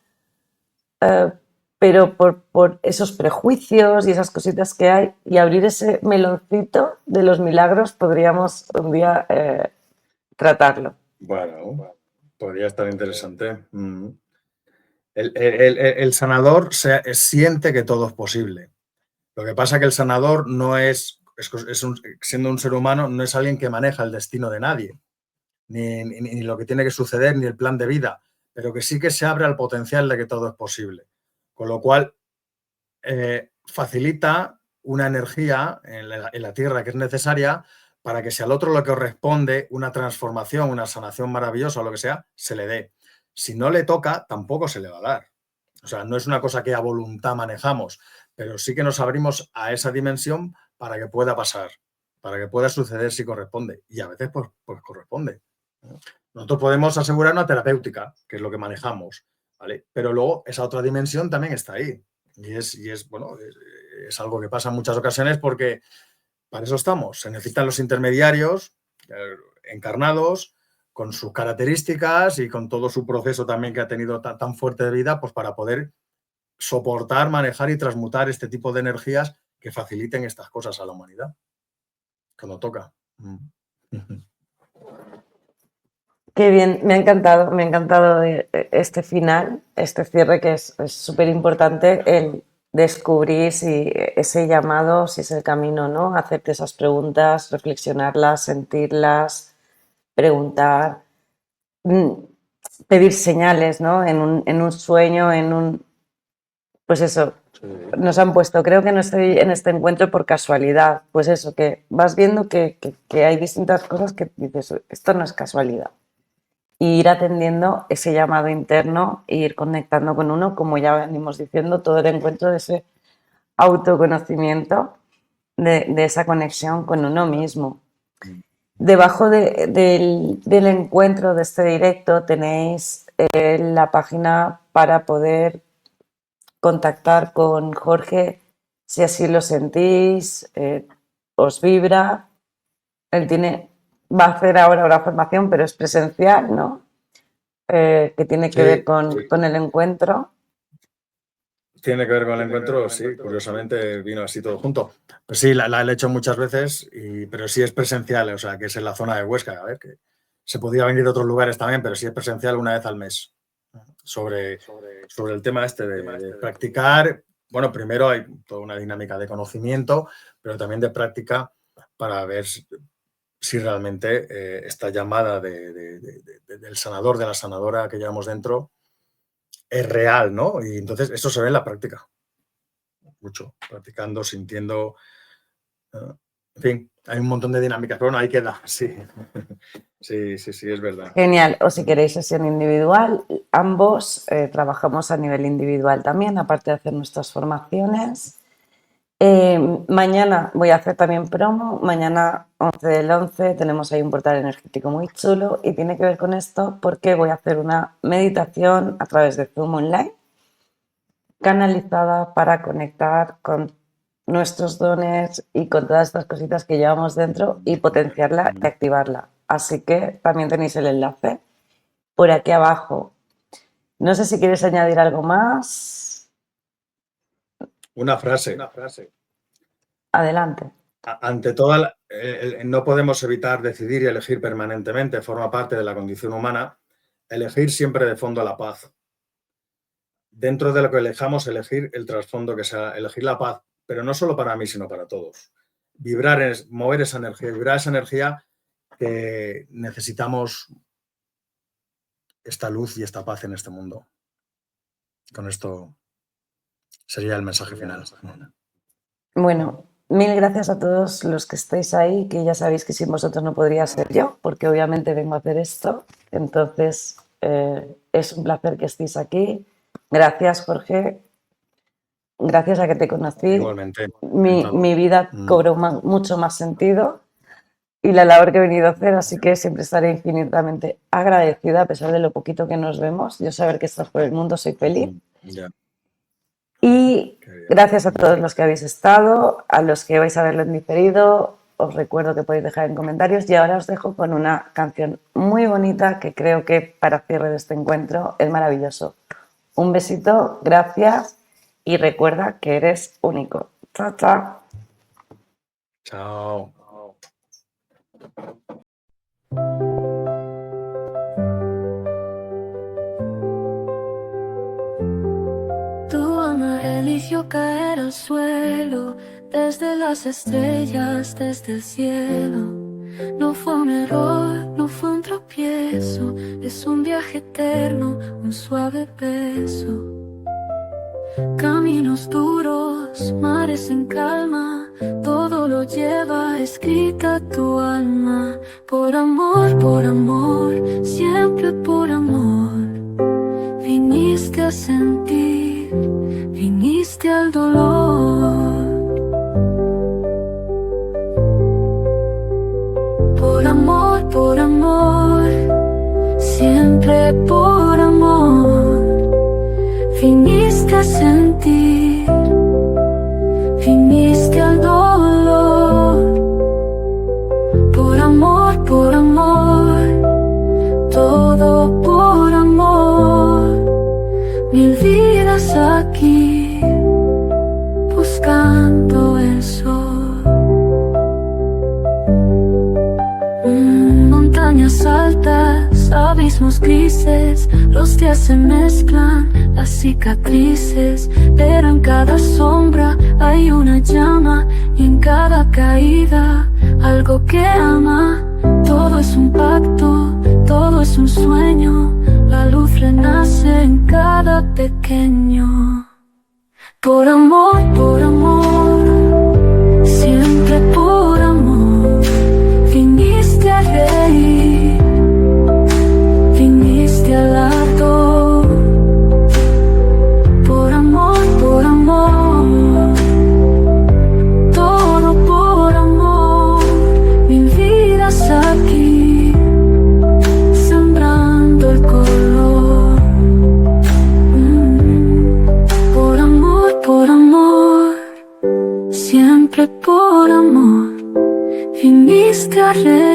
pero por esos prejuicios y esas cositas que hay, y abrir ese meloncito de los milagros, podríamos un día tratarlo. Bueno, podría estar interesante. El sanador siente que todo es posible. Lo que pasa es que el sanador no siendo un ser humano, no es alguien que maneja el destino de nadie, ni lo que tiene que suceder, ni el plan de vida, pero que sí que se abre al potencial de que todo es posible. Con lo cual, facilita una energía en la Tierra que es necesaria para que si al otro le corresponde una transformación, una sanación maravillosa o lo que sea, se le dé. Si no le toca, tampoco se le va a dar. O sea, no es una cosa que a voluntad manejamos, pero sí que nos abrimos a esa dimensión para que pueda pasar, para que pueda suceder si corresponde. Y a veces, pues corresponde. Nosotros podemos asegurar una terapéutica, que es lo que manejamos, ¿vale? Pero luego esa otra dimensión también está ahí. Y es algo que pasa en muchas ocasiones porque para eso estamos. Se necesitan los intermediarios encarnados con sus características y con todo su proceso también que ha tenido tan fuerte de vida, pues para poder soportar, manejar y transmutar este tipo de energías que faciliten estas cosas a la humanidad, cuando toca. Qué bien, me ha encantado este final, este cierre que es súper importante, el descubrir si ese llamado, si es el camino, ¿no? Hacerte esas preguntas, reflexionarlas, sentirlas, preguntar, pedir señales, ¿no? En un sueño, pues eso, nos han puesto, creo que no estoy en este encuentro por casualidad, pues eso, que vas viendo que hay distintas cosas que dices, esto no es casualidad. Y ir atendiendo ese llamado interno e ir conectando con uno, como ya venimos diciendo, todo el encuentro de ese autoconocimiento, de esa conexión con uno mismo. Debajo del encuentro de este directo tenéis la página para poder contactar con Jorge, si así lo sentís, os vibra. Él va a hacer ahora una formación, pero es presencial, ¿no? Que tiene que ver con el encuentro. Tiene que ver con el encuentro, sí, curiosamente vino así todo junto. Pues sí, la he hecho muchas veces, pero sí es presencial, o sea, que es en la zona de Huesca. A ver, que se podía venir de otros lugares también, pero sí es presencial una vez al mes. Sobre el tema de practicar. Bueno, primero hay toda una dinámica de conocimiento, pero también de práctica para ver si realmente esta llamada del sanador, de la sanadora que llevamos dentro, es real, ¿no? Y entonces eso se ve en la práctica. Mucho, practicando, sintiendo. En fin, hay un montón de dinámicas, pero bueno, ahí queda, sí. Sí, es verdad. Genial. O si queréis sesión individual, ambos trabajamos a nivel individual también, aparte de hacer nuestras formaciones. Mañana voy a hacer también promo. Mañana 11 del 11 tenemos ahí un portal energético muy chulo y tiene que ver con esto porque voy a hacer una meditación a través de Zoom online canalizada para conectar con nuestros dones y con todas estas cositas que llevamos dentro y potenciarla y activarla. Así que también tenéis el enlace por aquí abajo. No sé si quieres añadir algo más. Una frase. Adelante. Ante todo, no podemos evitar decidir y elegir permanentemente, forma parte de la condición humana, elegir siempre de fondo la paz. Dentro de lo que elijamos, elegir el trasfondo que sea, elegir la paz, pero no solo para mí, sino para todos. Mover esa energía, vibrar esa energía que necesitamos, esta luz y esta paz en este mundo. Con esto sería el mensaje final. Bueno, mil gracias a todos los que estáis ahí, que ya sabéis que sin vosotros no podría ser yo, porque obviamente vengo a hacer esto. Entonces, es un placer que estéis aquí. Gracias, Jorge. Gracias a que te conocí. Igualmente. Mi vida cobró mucho más sentido y la labor que he venido a hacer, así que siempre estaré infinitamente agradecida, a pesar de lo poquito que nos vemos. Yo saber que estás por el mundo, soy feliz. Ya. Y gracias a todos los que habéis estado, a los que vais a verlo en diferido, os recuerdo que podéis dejar en comentarios y ahora os dejo con una canción muy bonita que creo que para cierre de este encuentro es maravilloso. Un besito, gracias y recuerda que eres único. Chao, chao. Chao. Tu alma eligió caer al suelo, desde las estrellas, desde el cielo. No fue un error, no fue un tropiezo, es un viaje eterno, un suave beso. Caminos duros, mares en calma, todo lo lleva escrita tu alma. Por amor, siempre por amor. Viniste a sentir, viniste al dolor. Por amor, siempre por amor. Viniste a sentir, viniste al dolor. Por amor, aquí, buscando el sol. Montañas altas, abismos grises, los días se mezclan, las cicatrices, pero en cada sombra hay una llama, y en cada caída algo que ama. Todo es un pacto, todo es un sueño, la luz renace en cada pequeño. Por amor, siempre por amor, viniste a reír, viniste al lado. Por amor, todo por amor, mil vidas aquí, sembrando el color. Por amor, siempre por amor, viniste a reír.